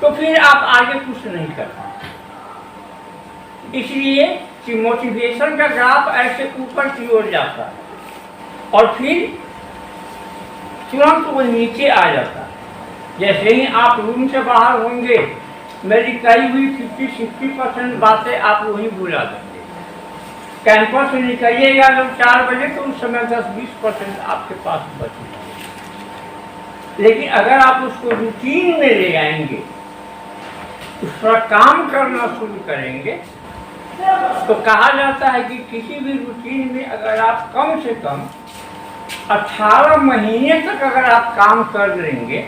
तो फिर आप आगे कुछ नहीं कर पाते। इसलिए कि मोटिवेशन का ग्राफ ऐसे ऊपर की ओर जाता है और फिर तुरंत वो नीचे आ जाता है। जैसे ही आप रूम से बाहर होंगे, मेरी कही हुई 50-60% बातें आप वही भूला देंगे। कैंपस से निकलिएगा जब 4 बजे तो उस समय 10-20% आपके पास बचेगा। लेकिन अगर आप उसको रूटीन में ले आएंगे, उस पर काम करना शुरू करेंगे, तो कहा जाता है कि किसी भी रूटीन में अगर आप कम से कम 18 महीने तक अगर आप काम कर लेंगे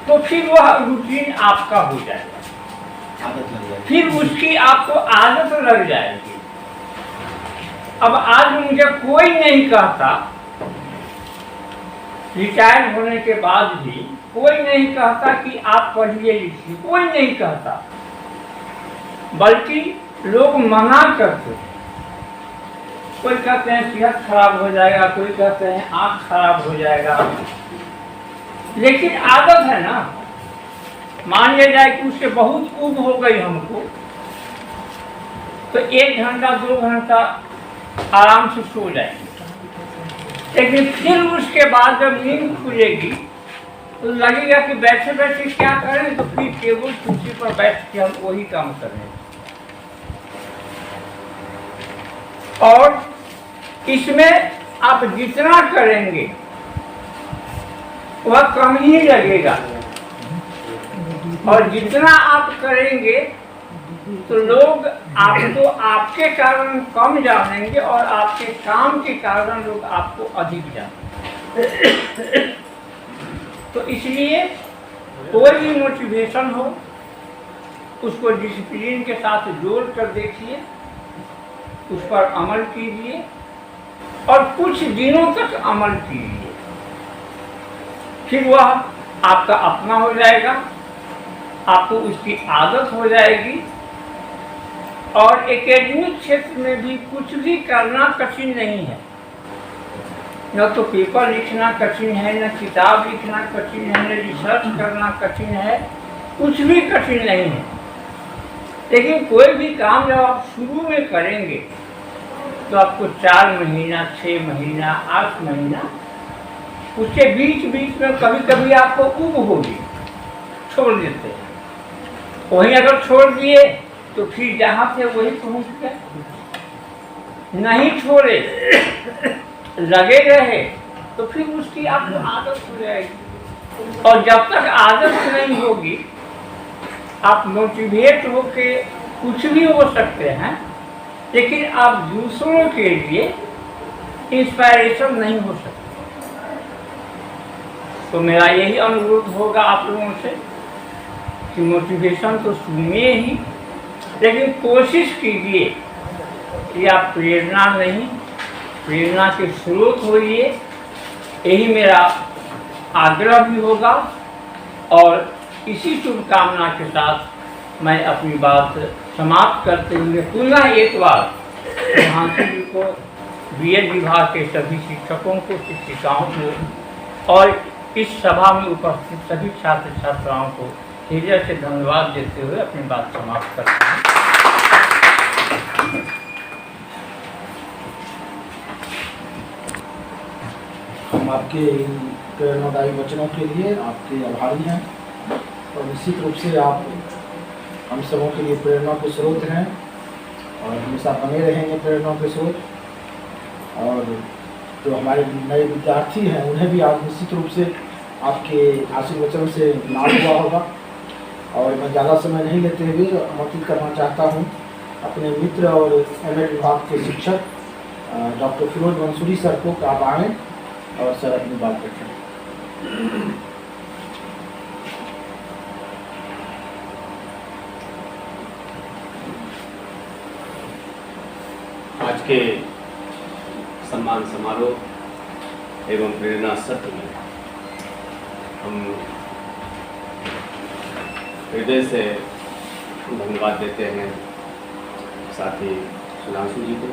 तो फिर वह रूटीन आपका हो जाएगा, फिर उसकी आपको आदत लग जाएगी। अब आज मुझे कोई नहीं कहता, रिटायर होने के बाद भी कोई नहीं कहता कि आप पढ़िए लिखिए, कोई नहीं कहता, बल्कि लोग मना करते हैं। कोई कहते हैं सेहत खराब हो जाएगा, कोई कहते हैं आँख खराब हो जाएगा। लेकिन आदत है ना, मान लिया जाए कि उससे बहुत ऊब हो गई हमको, तो 1 घंटा 2 घंटा आराम से सो जाएंगे। लेकिन फिर उसके बाद जब नींद खुलेगी तो लगेगा कि बैठे बैठे क्या करें, तो फिर टेबल कुर्सी पर बैठ के हम वही काम करें। और इसमें आप जितना करेंगे वह कम ही लगेगा, और जितना आप करेंगे तो लोग आपको आपके कारण कम जानेंगे और आपके काम के कारण लोग आपको अधिक जानेंगे। तो इसलिए कोई भी मोटिवेशन हो, उसको डिसिप्लिन के साथ जोड़ कर देखिए, उस पर अमल कीजिए और कुछ दिनों तक अमल कीजिए, फिर वह आपका अपना हो जाएगा, आपको उसकी आदत हो जाएगी। और एकेडमिक क्षेत्र में भी कुछ भी करना कठिन नहीं है, न तो पेपर लिखना कठिन है, न किताब लिखना कठिन है, न रिसर्च करना कठिन है, कुछ भी कठिन नहीं है। लेकिन कोई भी काम जब आप शुरू में करेंगे तो आपको 4 महीना, 6 महीना, 8 महीना, उसके बीच बीच में कभी कभी आपको ऊब होगी, छोड़ देते हैं। वहीं अगर छोड़ दिए तो फिर जहाँ थे वही पहुँच गए। नहीं छोड़े, लगे रहे, तो फिर उसकी आपको आदत हो जाएगी। और जब तक आदत नहीं होगी, आप मोटिवेट होके कुछ भी हो सकते हैं, लेकिन आप दूसरों के लिए इंस्पायरेशन नहीं हो सकते। तो मेरा यही अनुरोध होगा आप लोगों से कि मोटिवेशन तो सुनिए ही, लेकिन कोशिश कीजिए कि आप प्रेरणा नहीं, प्रेरणा के स्रोत होइए। यही मेरा आग्रह भी होगा। और इसी शुभकामना के साथ मैं अपनी बात समाप्त करते हुए पुनः एक बार महांती जी को, बीएड विभाग के सभी शिक्षकों को, शिक्षिकाओं को और इस सभा में उपस्थित सभी छात्र छात्राओं को हृदय से धन्यवाद देते हुए अपनी बात समाप्त करते हैं। हम आपके इन प्रेरणादायी वचनों के लिए आपके आभारी हैं और निश्चित रूप से आप हम सबों के लिए प्रेरणा के स्रोत हैं और हमेशा बने रहेंगे प्रेरणा के स्रोत। और जो हमारे नए विद्यार्थी हैं उन्हें भी आप निश्चित रूप से आपके आशीर्वचन से लाभ हुआ होगा। और मैं ज़्यादा समय नहीं लेते हुए आमंत्रित करना चाहता हूँ अपने मित्र और एमएड विभाग के शिक्षक डॉक्टर फिरोज मंसूरी सर को, आप आएँ और सर अपनी बात रखें। आज के सम्मान समारोह एवं प्रेरणा सत्र में हम हृदय से धन्यवाद देते हैं साथी सुधांशु जी को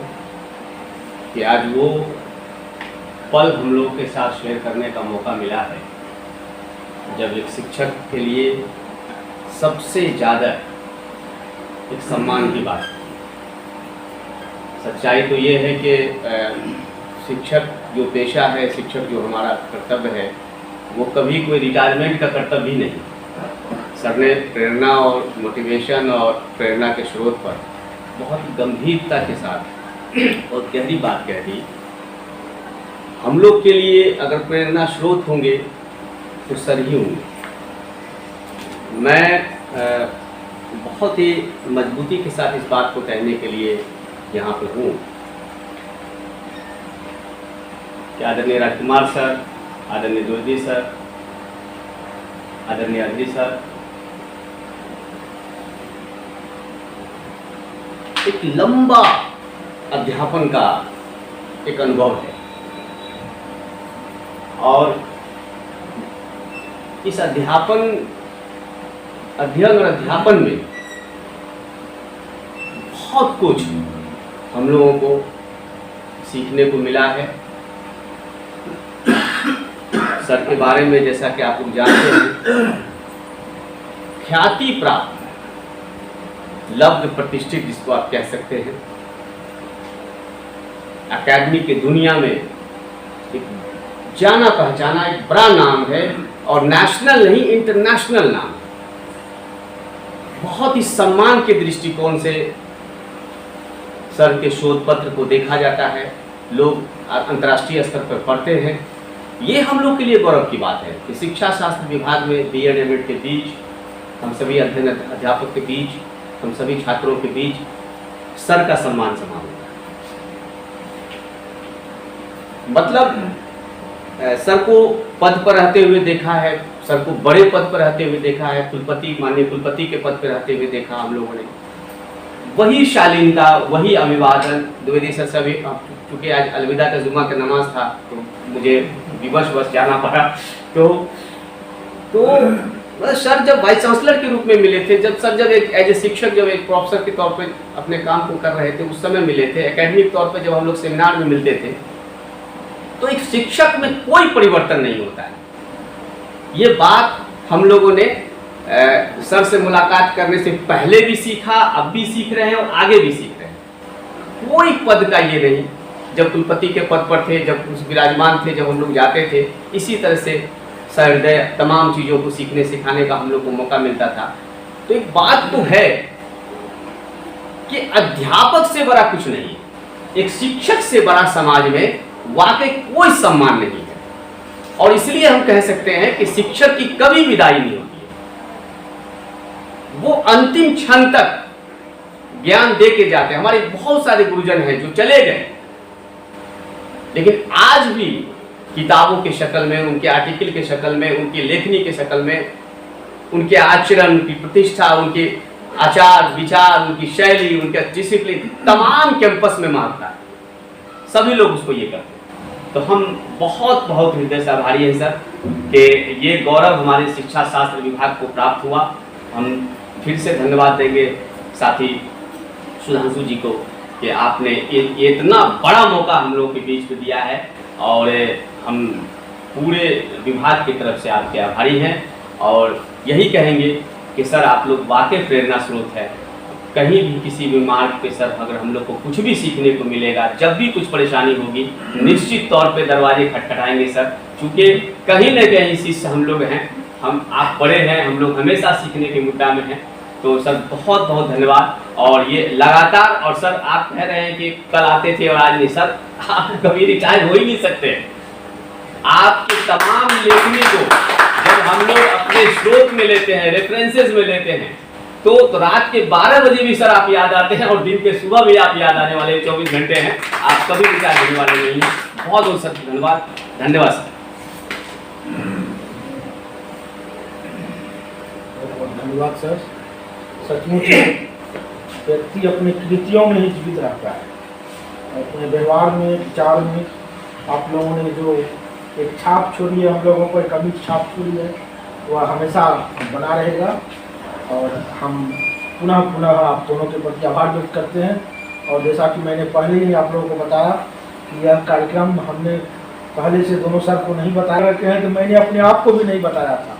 कि आज वो पल हम लोग के साथ शेयर करने का मौका मिला है जब एक शिक्षक के लिए सबसे ज़्यादा एक सम्मान की बात है। सच्चाई तो ये है कि शिक्षक जो पेशा है, शिक्षक जो हमारा कर्तव्य है, वो कभी कोई रिटायरमेंट का कर्तव्य ही नहीं। सर ने प्रेरणा और मोटिवेशन और प्रेरणा के स्रोत पर बहुत गंभीरता के साथ और गहरी बात कह दी। हम लोग के लिए अगर प्रेरणा स्रोत होंगे तो सर ही होंगे। मैं बहुत ही मजबूती के साथ इस बात को कहने के लिए यहाँ पे हूँ कि आदरणीय राजकुमार सर, आदरणीय द्विवेदी सर, आदरणीय अग्नि सर एक लंबा अध्यापन का एक अनुभव है और इस अध्ययन और अध्यापन में बहुत कुछ हम लोगों को सीखने को मिला है। सर के बारे में जैसा कि आप लोग जानते हैं, ख्याति प्राप्त, लब्ध प्रतिष्ठित जिसको आप कह सकते हैं, एकेडमी की दुनिया में एक जाना पहचाना एक बड़ा नाम है और नेशनल नहीं इंटरनेशनल नाम। बहुत ही सम्मान के दृष्टिकोण से सर के शोध पत्र को देखा जाता है, लोग अंतर्राष्ट्रीय स्तर पर पढ़ते हैं। ये हम लोग के लिए गौरव की बात है कि शिक्षा शास्त्र विभाग में बीएड एमएड के बीच, हम सभी अध्यापक के बीच, हम सभी छात्रों के बीच सर का सम्मान समारोह होता है। मतलब सर को पद पर रहते हुए देखा है, सर को बड़े पद पर रहते हुए देखा है, कुलपति, माननीय कुलपति के पद पर रहते हुए देखा हम लोगों ने। वही शालीनता, वही अभिवादन। द्विवेदी सर से भी, चूँकि आज अलविदा का जुम्मा का नमाज था तो मुझे विवश जाना पड़ा। तो सर जब वाइस चांसलर के रूप में मिले थे, जब एक एज ए शिक्षक, जब एक प्रोफेसर के तौर पे अपने काम को कर रहे थे, उस समय मिले थे। एकेडमिक तौर पे जब हम लोग सेमिनार में मिलते थे तो एक शिक्षक में कोई परिवर्तन नहीं होता है। ये बात हम लोगों ने सर से मुलाकात करने से पहले भी सीखा, अब भी सीख रहे हैं और आगे भी सीख रहे हैं। कोई पद का ये नहीं, जब कुलपति के पद पर थे, जब उस विराजमान थे, जब हम लोग जाते थे, इसी तरह से सहृदय तमाम चीज़ों को सीखने सिखाने का हम लोग को मौका मिलता था। तो एक बात तो है कि अध्यापक से बड़ा कुछ नहीं है। एक शिक्षक से बड़ा समाज में वाकई कोई सम्मान नहीं है। और इसलिए हम कह सकते हैं कि शिक्षक की कभी विदाई नहीं होती है। वो अंतिम क्षण तक ज्ञान दे के जाते हैं। हमारे बहुत सारे गुरुजन हैं जो चले गए, लेकिन आज भी किताबों के शक्ल में, उनके आर्टिकल के शक्ल में, उनकी लेखनी के शक्ल में, उनके आचरण, उनकी प्रतिष्ठा, उनके आचार विचार, उनकी शैली, उनका डिसिप्लिन तमाम कैंपस में मारता है। सभी लोग उसको ये करते हैं। तो हम बहुत बहुत हृदय से आभारी हैं सर कि ये गौरव हमारे शिक्षा शास्त्र विभाग को प्राप्त हुआ। हम फिर से धन्यवाद देंगे साथी सुधांशु जी को कि आपने ये इतना बड़ा मौका हम लोगों के बीच में दिया है, और हम पूरे विभाग की तरफ से आपके आभारी हैं। और यही कहेंगे कि सर आप लोग वाकई प्रेरणा स्रोत है। कहीं भी किसी भी मार्ग पे सर अगर हम लोग को कुछ भी सीखने को मिलेगा, जब भी कुछ परेशानी होगी, निश्चित तौर पे दरवाजे खटखटाएंगे सर। चूँकि कहीं न कहीं शिष्य हम लोग हैं, आप बड़े हैं, हम लोग हमेशा सीखने के मुद्दा में हैं। तो सर बहुत बहुत धन्यवाद। और ये लगातार, और सर आप कह रहे हैं कि कल आते थे और आज नहीं, सर आप कभी रिटायर हो ही नहीं सकते। आपकी तमाम लेखनी को जब हम लोग अपने स्रोत में लेते हैं, रेफरेंसेस में लेते हैं, तो रात के 12 बजे भी सर आप याद आते हैं, और दिन के सुबह भी आप याद आने वाले 24 घंटे हैं। आप कभी रिटायर होने वाले नहीं हैं। बहुत बहुत सर धन्यवाद। धन्यवाद सर। धन्यवाद सर। सचमुच व्यक्ति अपनी कृतियों में ही जीवित रहता है। अपने व्यवहार में, विचार में आप लोगों ने जो एक छाप छोड़ी है, हम लोगों को एक अमिट छाप छोड़ी है, वह हमेशा बना रहेगा। और हम पुनः पुनः आप दोनों के प्रति आभार व्यक्त करते हैं। और जैसा कि मैंने पहले ही आप लोगों को बताया कि यह कार्यक्रम हमने पहले से दोनों सर को नहीं बताया रखे हैं, तो मैंने अपने आप को भी नहीं बताया था।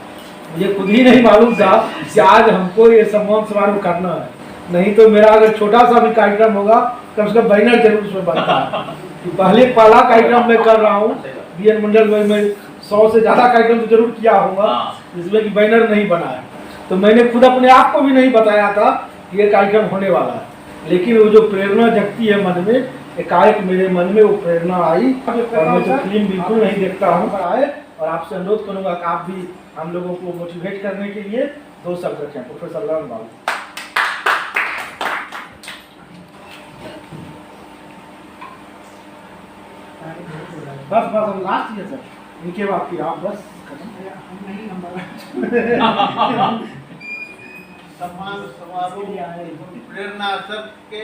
मुझे खुद ही नहीं मालूम था कि आज हमको ये सम्मान समारोह करना है। नहीं तो मेरा अगर छोटा सा भी कार्यक्रम होगा, कम से कम बैनर जरूर उसमें बनता है कि पहला कार्यक्रम मैं कर रहा हूँ बीएन मंडल में। मैं 100 से ज़्यादा कार्यक्रम तो जरूर किया होगा जिसमें कि बैनर नहीं बना है। तो मैंने खुद अपने आप को भी नहीं बताया था कि ये कार्यक्रम होने वाला है। लेकिन वो जो प्रेरणा जगती है मन में, एकाएक मेरे मन में वो प्रेरणा आई। और मैं तो फिल्म बिल्कुल नहीं देखता हूँ आए, और आपसे अनुरोध करूँगा कि आप भी हम लोगों को मोटिवेट करने के लिए 2 शब्द रखें। प्रोफेसर ललन बाबू। बस बस अब लास्ट है सर, इनके बाद फिर आप बस सम्मान समारोह प्रेरणा सबके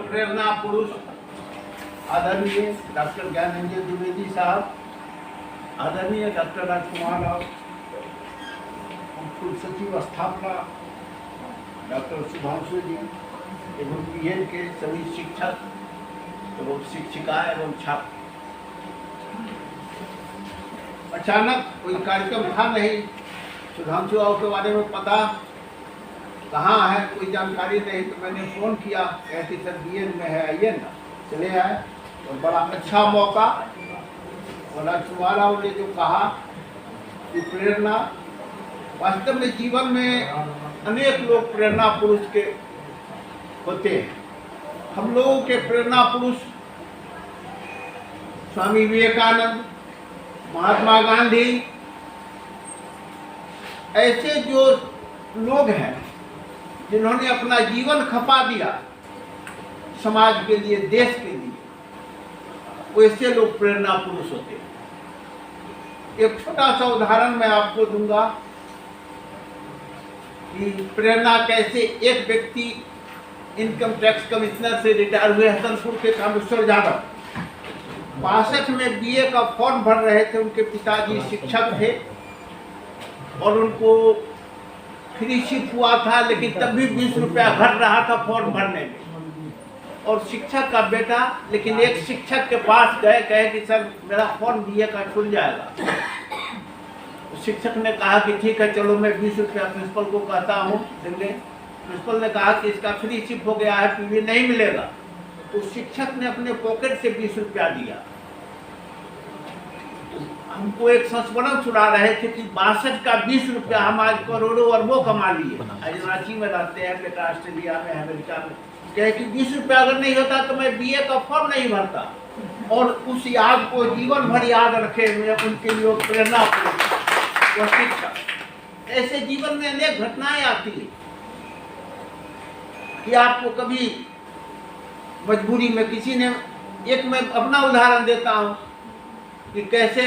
प्रेरणा पुरुष आदरणीय डॉक्टर ज्ञानेंद्र द्विवेदी साहब, आदरणीय डॉक्टर राजकुमार राव, कुल सचिव स्थापना डॉक्टर सुधांशु जी एवं पीएन के सभी शिक्षक एवं शिक्षिका एवं छात्र। अचानक कोई कार्यक्रम था नहीं, सुधांशु राव के बारे में पता कहाँ है कोई जानकारी नहीं, तो मैंने फ़ोन किया, कहती सर बीएन में है, आइए ना। चले आए, और बड़ा अच्छा मौका। और राजकुमार राव ने जो कहा कि प्रेरणा, वास्तव में जीवन में अनेक लोग प्रेरणा पुरुष के होते हैं। हम लोगों के प्रेरणा पुरुष स्वामी विवेकानंद, महात्मा गांधी, ऐसे जो लोग हैं जिन्होंने अपना जीवन खपा दिया समाज के लिए, देश के लिए, वैसे लोग प्रेरणा पुरुष होते हैं। एक छोटा सा उदाहरण मैं आपको दूंगा कि प्रेरणा कैसे एक व्यक्ति इनकम टैक्स कमिश्नर से रिटायर हुए, हसनपुर के कामेश्वर यादव, 62 में बीए का फॉर्म भर रहे थे। उनके पिताजी शिक्षक थे और उनको फ्री शिप हुआ था, लेकिन तब भी 20 रुपया घट रहा था फॉर्म भरने में। और शिक्षक का बेटा, लेकिन एक शिक्षक के पास गए, कहे कि सर मेरा फॉर्म बीए का छूट जाएगा। शिक्षक ने कहा कि ठीक है, चलो मैं 20 रुपया प्रिंसिपल को कहता हूँ देंगे। प्रिंसिपल ने कहा कि इसका फ्री शिप हो गया है, पीवी नहीं मिलेगा। तो शिक्षक ने अपने पॉकेट से 20 रुपया दिया। हमको एक संस्मरण सुना रहे थे कि 62 का 20 रुपया हम आज करोड़ों अरबों कमा लिए। आज रांची में रहते हैं, बेटा ऑस्ट्रेलिया में, अमेरिका में। क्या कि 20 रुपया अगर नहीं होता तो मैं बीए का फॉर्म नहीं भरता। और उस याद को जीवन भर याद रखे, मैं उनके लिए प्रेरणा वो शिक्षा। ऐसे जीवन में अनेक घटनाएं आती है कि आपको कभी मजबूरी में किसी ने, एक मैं अपना उदाहरण देता हूं कि कैसे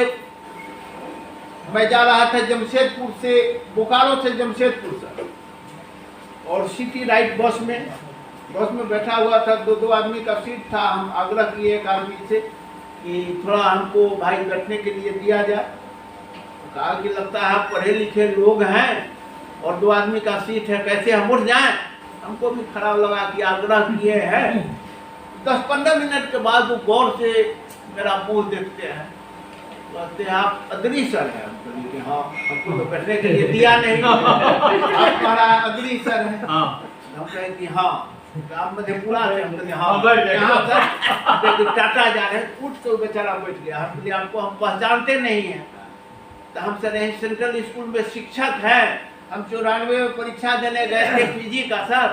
मैं जा रहा था जमशेदपुर से, बोकारो से जमशेदपुर से, और सिटी राइट बस में बैठा हुआ था, दो आदमी का सीट था। हम आग्रह किए एक आदमी से कि थोड़ा हमको भाई बैठने के लिए दिया जाए। कहा कि लगता है आप पढ़े लिखे लोग हैं और 2 आदमी का सीट है, कैसे हम उठ जाएं। हमको भी खराब लगा कि आग्रह किए हैं। 10-15 मिनट के बाद वो गौर से मेरा मुंह देखते हैं, कहते हैं आप अदरी सर हैं। हम कहे कि हाँ, हमको तो बैठने के लिए दिया नहीं, आप हमारा अदरी सर है। हम कहे कि हाँ, आप मधेपुरा से। हम कहे हाँ, यहाँ सर टाटा जा रहे हैं। उठ तो बेचारा बैठ गया। हम कहे आपको हम पहचानते नहीं हैं। तो हम सर यहीं सेंट्रल स्कूल में शिक्षक है, हम 94 में परीक्षा देने गए थे पीजी का सर।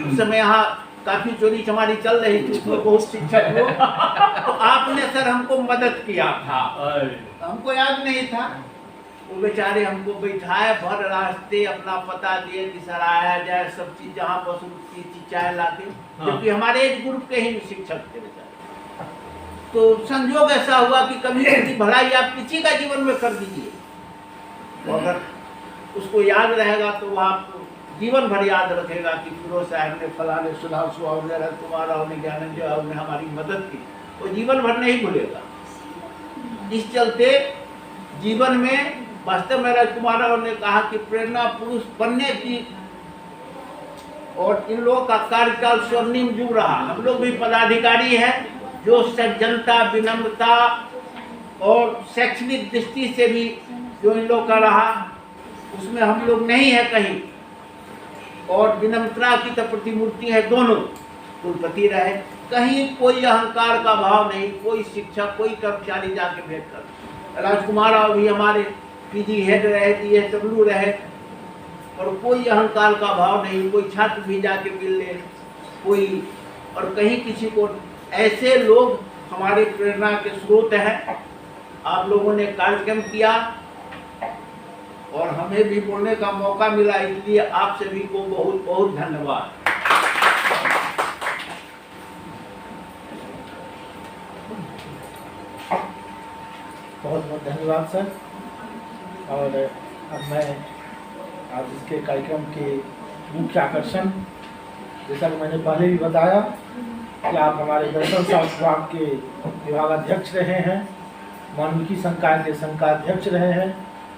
उस समय यहाँ काफी चोरी चमारी चल रही थी, उसमें बहुत शिक्षक हो। तो आपने सर हमको मदद किया था, हमको याद नहीं था। वो बेचारे हमको बैठाए, भर रास्ते अपना पता दिए कि सर आया जाए, सब चीज जहाँ बस रुकती थी चाय लाके, क्योंकि हमारे एज ग्रुप के ही शिक्षक थे बेचारे। तो संयोग ऐसा हुआ कि कभी कभी भलाई आप किसी का जीवन में कर दीजिए, तो अगर उसको याद रहेगा तो वो आप जीवन भर याद रखेगा कि फिरोज साहब ने फलाने सुधार सुहाव ने तुम्हारा उन्हें ज्ञानंद ने हमारी मदद की, वो जीवन भर नहीं भूलेगा। इस चलते जीवन में वास्तव में राजकुमार राव ने कहा कि प्रेरणा पुरुष बनने की, और इन लोगों का कार्यकाल स्वर्णिम युग रहा। हम लोग भी पदाधिकारी हैं जो सज्जनता, विनम्रता और शैक्षणिक दृष्टि से भी जो इन लोग का रहा, उसमें हम लोग नहीं है कहीं। और विनम्रता की तो प्रतिमूर्ति है दोनों कुलपति रहे, कहीं कोई अहंकार का भाव नहीं, कोई शिक्षक, कोई कर्मचारी जाके भेंट कर। राजकुमार राव भी हमारे पीजी हेड रहे, DSW रहे, और कोई अहंकार का भाव नहीं, कोई छात्र भी जाके मिल ले कोई, और कहीं किसी को। ऐसे लोग हमारे प्रेरणा के स्रोत हैं। आप लोगों ने कार्यक्रम किया और हमें भी बोलने का मौका मिला, इसलिए आप सभी को बहुत बहुत धन्यवाद। बहुत बहुत धन्यवाद सर। और अब मैं आज इसके कार्यक्रम के मुख्य आकर्षण, जैसा कि मैंने पहले भी बताया कि आप हमारे दर्शन शास्त्र विभाग के विभागाध्यक्ष रहे हैं, मानविकी संकाय के संकाध्यक्ष रहे हैं,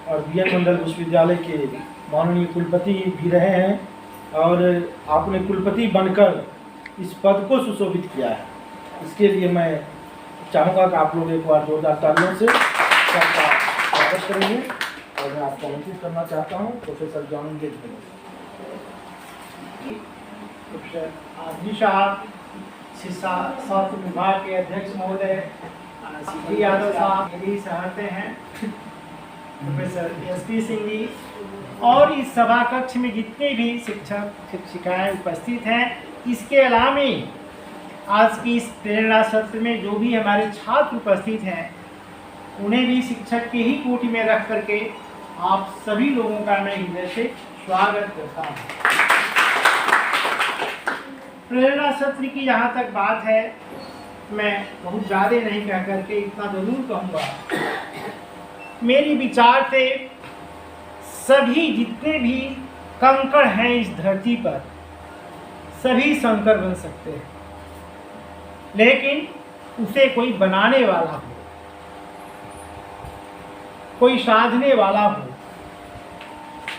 और BN मंडल विश्वविद्यालय के माननीय कुलपति भी रहे हैं, और आपने कुलपति बनकर इस पद को सुशोभित किया है। इसके लिए मैं चाहूँगा कि आप लोग एक बार जोरदार तालियों से सबका स्वागत करेंगे। और मैं आपको आमंत्रित करना चाहता हूँ प्रोफेसर जॉन गेज। आदि साहब, शिक्षा शास्त्र विभाग के अध्यक्ष महोदय CG यादव साहब, मेरी सहते हैं प्रोफेसर SP सिंह जी, और इस सभा कक्ष में जितने भी शिक्षक शिक्षिकाएं उपस्थित हैं, इसके अलावा आज की इस प्रेरणा सत्र में जो भी हमारे छात्र उपस्थित हैं, उन्हें भी शिक्षक के ही कोटि में रख करके आप सभी लोगों का मैं हृदय से स्वागत करता हूँ। प्रेरणा सत्र की जहाँ तक बात है, मैं बहुत ज़्यादा नहीं कह करके इतना ज़रूर कहूँगा, मेरी विचार से सभी जितने भी कंकड़ हैं इस धरती पर, सभी शंकर बन सकते हैं, लेकिन उसे कोई बनाने वाला हो, कोई साधने वाला हो।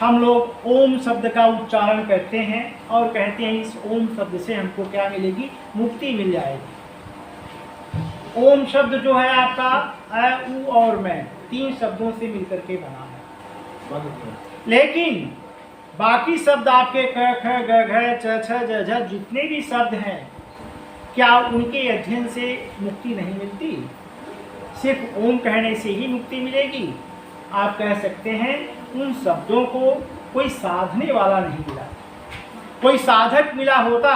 हम लोग ओम शब्द का उच्चारण करते हैं और कहते हैं इस ओम शब्द से हमको क्या मिलेगी, मुक्ति मिल जाएगी। ओम शब्द जो है आपका अ, उ और मैं, 3 शब्दों से मिलकर के बना है। लेकिन बाकी शब्द आपके क, ख, ग, घ, च, छ, ज, झ जितने भी शब्द हैं, क्या उनके अध्ययन से मुक्ति नहीं मिलती? सिर्फ ओम कहने से ही मुक्ति मिलेगी? आप कह सकते हैं उन शब्दों को कोई साधने वाला नहीं मिला। कोई साधक मिला होता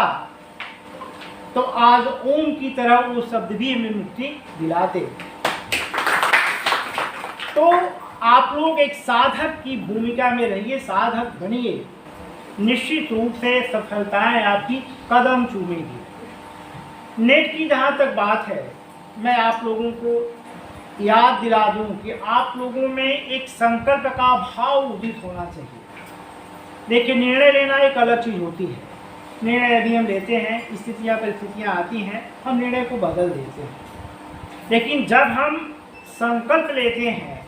तो आज ओम की तरह वो शब्द भी हमें मुक्ति दिलाते। तो आप लोग एक साधक की भूमिका में रहिए, साधक बनिए, निश्चित रूप से सफलताएं आपकी कदम चूमेगी। नेट की जहाँ तक बात है, मैं आप लोगों को याद दिला दूं कि आप लोगों में एक संकल्प का भाव उदित होना चाहिए। देखिए, निर्णय लेना एक अलग चीज़ होती है। निर्णय यदि हम लेते हैं, स्थितियाँ परिस्थितियाँ आती हैं, हम निर्णय को बदल देते हैं। लेकिन जब हम संकल्प लेते हैं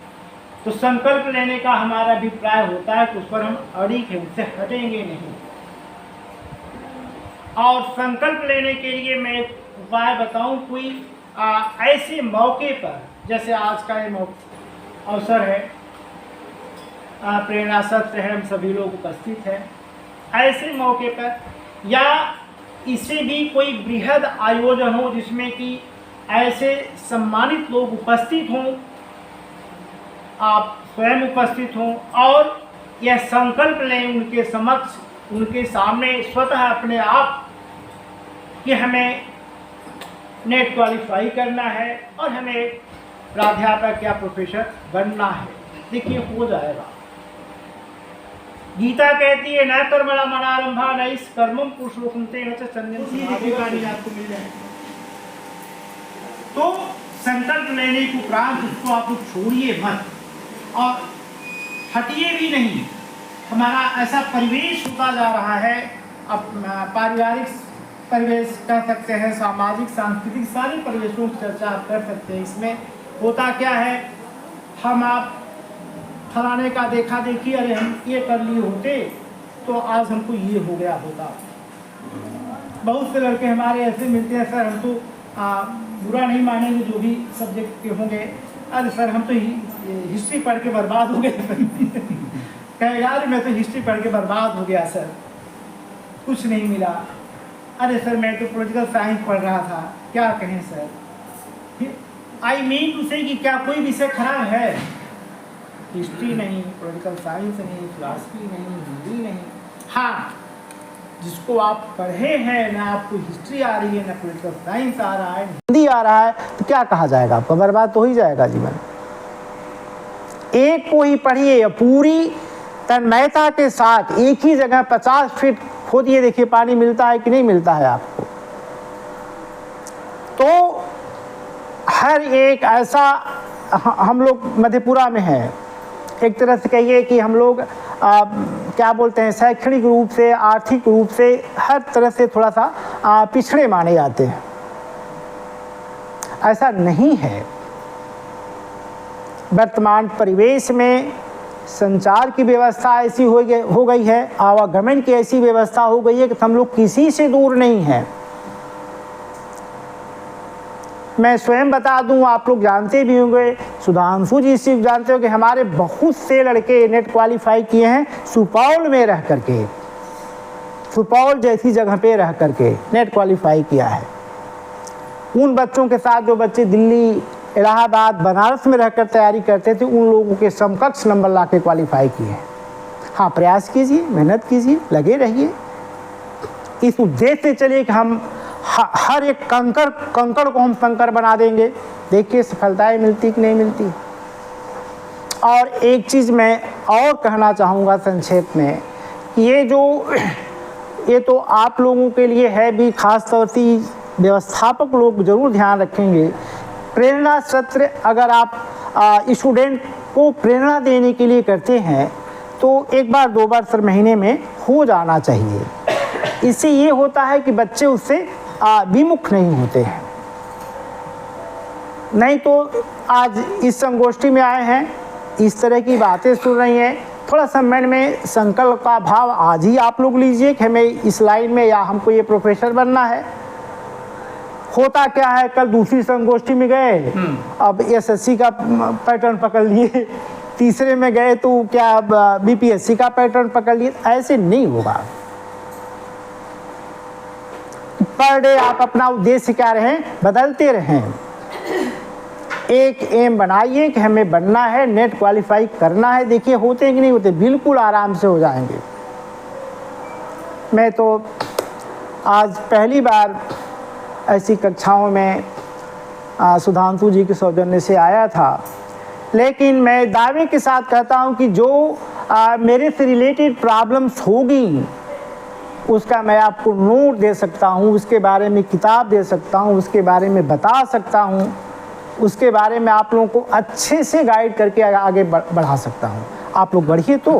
तो संकल्प लेने का हमारा अभिप्राय होता है कि उस पर हम अड़िग हैं, उससे हटेंगे नहीं। और संकल्प लेने के लिए मैं एक उपाय बताऊं, कोई ऐसे मौके पर, जैसे आज का ये अवसर है, प्रेरणा सत्र है, हम सभी लोग उपस्थित हैं, ऐसे मौके पर या इससे भी कोई बृहद आयोजन हो जिसमें कि ऐसे सम्मानित लोग उपस्थित हों, आप स्वयं उपस्थित हों और यह संकल्प लें उनके समक्ष, उनके सामने स्वतः अपने आप कि हमें नेट क्वालिफाई करना है और हमें प्राध्यापक या प्रोफेसर बनना है। देखिए, हो जाएगा। गीता कहती है न कर्मणा मनारंभा न इस कर्मम पुरुषोत्तमते न च संन्यासी आपको मिल जाएगा। तो संकल्प लेने के उपरांत उसको आप छोड़िए मत और हटिए भी नहीं। हमारा ऐसा परिवेश होता जा रहा है, अब पारिवारिक परिवेश कर सकते हैं, सामाजिक सांस्कृतिक सारे परिवेशों की चर्चा आप कर सकते हैं। इसमें होता क्या है, हम आप फलाने का देखा देखी, अरे हम ये कर लिए होते तो आज हमको ये हो गया होता। बहुत से लड़के हमारे ऐसे मिलते हैं, सर हम तो बुरा नहीं मानेंगे जो भी सब्जेक्ट के होंगे, अरे सर हम तो हिस्ट्री पढ़ के बर्बाद हो गए। कहे यार मैं तो हिस्ट्री पढ़ के बर्बाद हो गया सर, कुछ नहीं मिला। अरे सर मैं तो पॉलिटिकल साइंस पढ़ रहा था, क्या कहें सर। आई मीन टू से कि क्या कोई विषय खराब है? हिस्ट्री नहीं, पॉलिटिकल साइंस नहीं, फिलॉसफी नहीं, हिंदी नहीं। हाँ, जिसको आप पढ़े हैं, ना आपको हिस्ट्री आ रही है, ना पॉलिटिकल साइंस आ रहा है, हिंदी आ रहा है, तो क्या कहा जाएगा? आपका बर्बाद तो हो ही जाएगा जीवन। एक को ही पढ़िए, पूरी तन्मयता के साथ एक ही जगह 50 फीट खोदिए, देखिए पानी मिलता है कि नहीं मिलता है आपको। तो हर एक ऐसा, हम लोग मधेपुरा में हैं, एक तरह से कहिए कि हम लोग क्या बोलते हैं, शैक्षणिक रूप से, आर्थिक रूप से, हर तरह से थोड़ा सा पिछड़े माने जाते हैं। ऐसा नहीं है। वर्तमान परिवेश में संचार की व्यवस्था ऐसी हो गई है, आवागमन की ऐसी व्यवस्था हो गई है कि हम लोग किसी से दूर नहीं हैं। मैं स्वयं बता दूं, आप लोग जानते भी होंगे, सुधांशु जी से जानते हो कि हमारे बहुत से लड़के नेट क्वालिफाई किए हैं सुपौल में रह करके, सुपौल जैसी जगह पे रह करके नेट क्वालिफाई किया है। उन बच्चों के साथ जो बच्चे दिल्ली, इलाहाबाद, बनारस में रहकर तैयारी करते थे, उन लोगों के समकक्ष नंबर ला के क्वालिफाई किए हैं। हाँ, प्रयास कीजिए, मेहनत कीजिए, लगे रहिए, इस उद्देश्य से चलिए कि हम हर एक कंकड़ को हम कंकड़ बना देंगे। देखिए सफलताएं मिलती कि नहीं मिलती। और एक चीज़ मैं और कहना चाहूँगा संक्षेप में, ये तो आप लोगों के लिए है भी, खास तौर से व्यवस्थापक लोग जरूर ध्यान रखेंगे। प्रेरणा सत्र अगर आप स्टूडेंट को प्रेरणा देने के लिए करते हैं तो एक बार 2 बार सर महीने में हो जाना चाहिए। इससे ये होता है कि बच्चे उससे विमुख नहीं होते हैं। नहीं तो आज इस संगोष्ठी में आए हैं, इस तरह की बातें सुन रही हैं, थोड़ा सा मन में संकल्प का भाव आज ही आप लोग लीजिए कि हमें इस लाइन में या हमको ये प्रोफेसर बनना है। होता क्या है, कल दूसरी संगोष्ठी में गए, अब एसएससी का पैटर्न पकड़ लिए, तीसरे में गए तो क्या बीपीएससी का पैटर्न पकड़ लिए। ऐसे नहीं होगा। पर डे आप अपना उद्देश्य क्या रहें, बदलते रहें। एक एम बनाइए कि हमें बनना है, नेट क्वालिफाई करना है। देखिए होते हैं कि नहीं होते, बिल्कुल आराम से हो जाएंगे। मैं तो आज पहली बार ऐसी कक्षाओं में सुधांशु जी के सौजन्य से आया था। लेकिन मैं दावे के साथ कहता हूं कि जो मेरे से रिलेटेड प्रॉब्लम्स होगी उसका मैं आपको नोट दे सकता हूं, उसके बारे में किताब दे सकता हूं, उसके बारे में बता सकता हूं, उसके बारे में आप लोगों को अच्छे से गाइड करके आगे बढ़ा सकता हूं। आप लोग बढ़िए तो,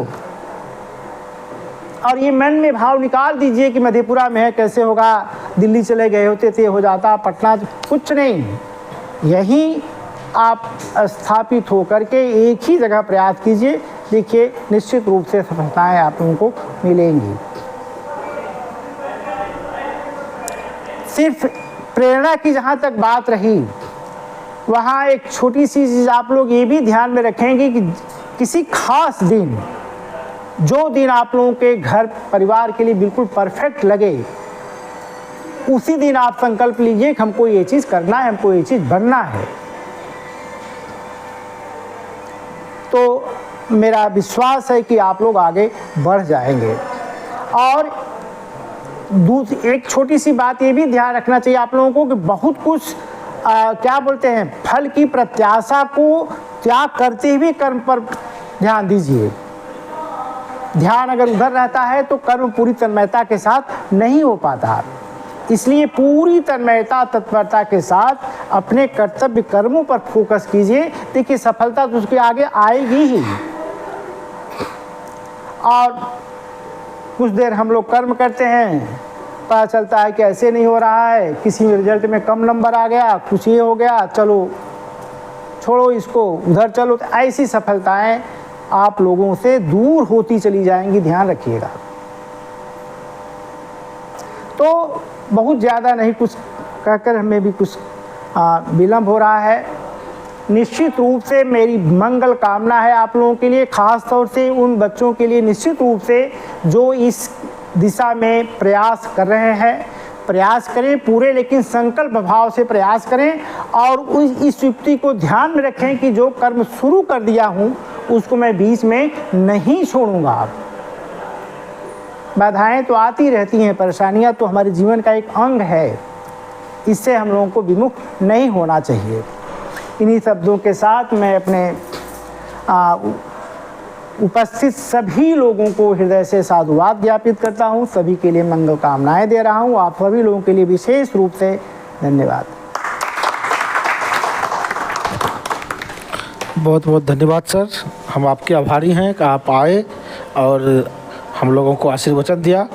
और ये मन में भाव निकाल दीजिए कि मधेपुरा में है, कैसे होगा, दिल्ली चले गए होते तो हो जाता, पटना, कुछ नहीं। यहीं आप स्थापित होकर के एक ही जगह प्रयास कीजिए, देखिए निश्चित रूप से सफलताएं आप लोगों को मिलेंगी। सिर्फ प्रेरणा की जहाँ तक बात रही, वहाँ एक छोटी सी चीज़ आप लोग ये भी ध्यान में रखेंगे कि किसी खास दिन, जो दिन आप लोगों के घर परिवार के लिए बिल्कुल परफेक्ट लगे, उसी दिन आप संकल्प लीजिए कि हमको ये चीज़ करना है, हमको ये चीज़ बनना है। तो मेरा विश्वास है कि आप लोग आगे बढ़ जाएंगे। और दूसरी एक छोटी सी बात ये भी ध्यान रखना चाहिए आप लोगों को कि बहुत कुछ क्या बोलते हैं, फल की प्रत्याशा को त्याग करते हुए कर्म पर ध्यान दीजिए। ध्यान अगर उधर रहता है तो कर्म पूरी तन्मयता के साथ नहीं हो पाता। इसलिए पूरी तन्मयता तत्परता के साथ अपने कर्तव्य कर्मों पर फोकस कीजिए। देखिए सफलता तो उसके आगे आएगी ही। और कुछ देर हम लोग कर्म करते हैं, पता चलता है कि ऐसे नहीं हो रहा है, किसी में रिजल्ट में कम नंबर आ गया, कुछ ये हो गया, चलो छोड़ो इसको, उधर चलो। तो ऐसी सफलताएं आप लोगों से दूर होती चली जाएंगी, ध्यान रखिएगा। तो बहुत ज़्यादा नहीं कुछ कहकर हमें भी कुछ विलम्ब हो रहा है। निश्चित रूप से मेरी मंगल कामना है आप लोगों के लिए, ख़ास तौर से उन बच्चों के लिए निश्चित रूप से जो इस दिशा में प्रयास कर रहे हैं। प्रयास करें पूरे, लेकिन संकल्प भाव से प्रयास करें और इस युक्ति को ध्यान में रखें कि जो कर्म शुरू कर दिया हूँ उसको मैं बीच में नहीं छोड़ूंगा। बाधाएं तो आती रहती हैं, परेशानियां तो हमारे जीवन का एक अंग है, इससे हम लोगों को विमुख नहीं होना चाहिए। इन्हीं शब्दों के साथ मैं अपने उपस्थित सभी लोगों को हृदय से साधुवाद ज्ञापित करता हूं। सभी के लिए मंगल कामनाएं दे रहा हूं। आप सभी लोगों के लिए विशेष रूप से धन्यवाद। बहुत बहुत धन्यवाद सर, हम आपके आभारी हैं कि आप आए और हम लोगों को आशीर्वचन दिया।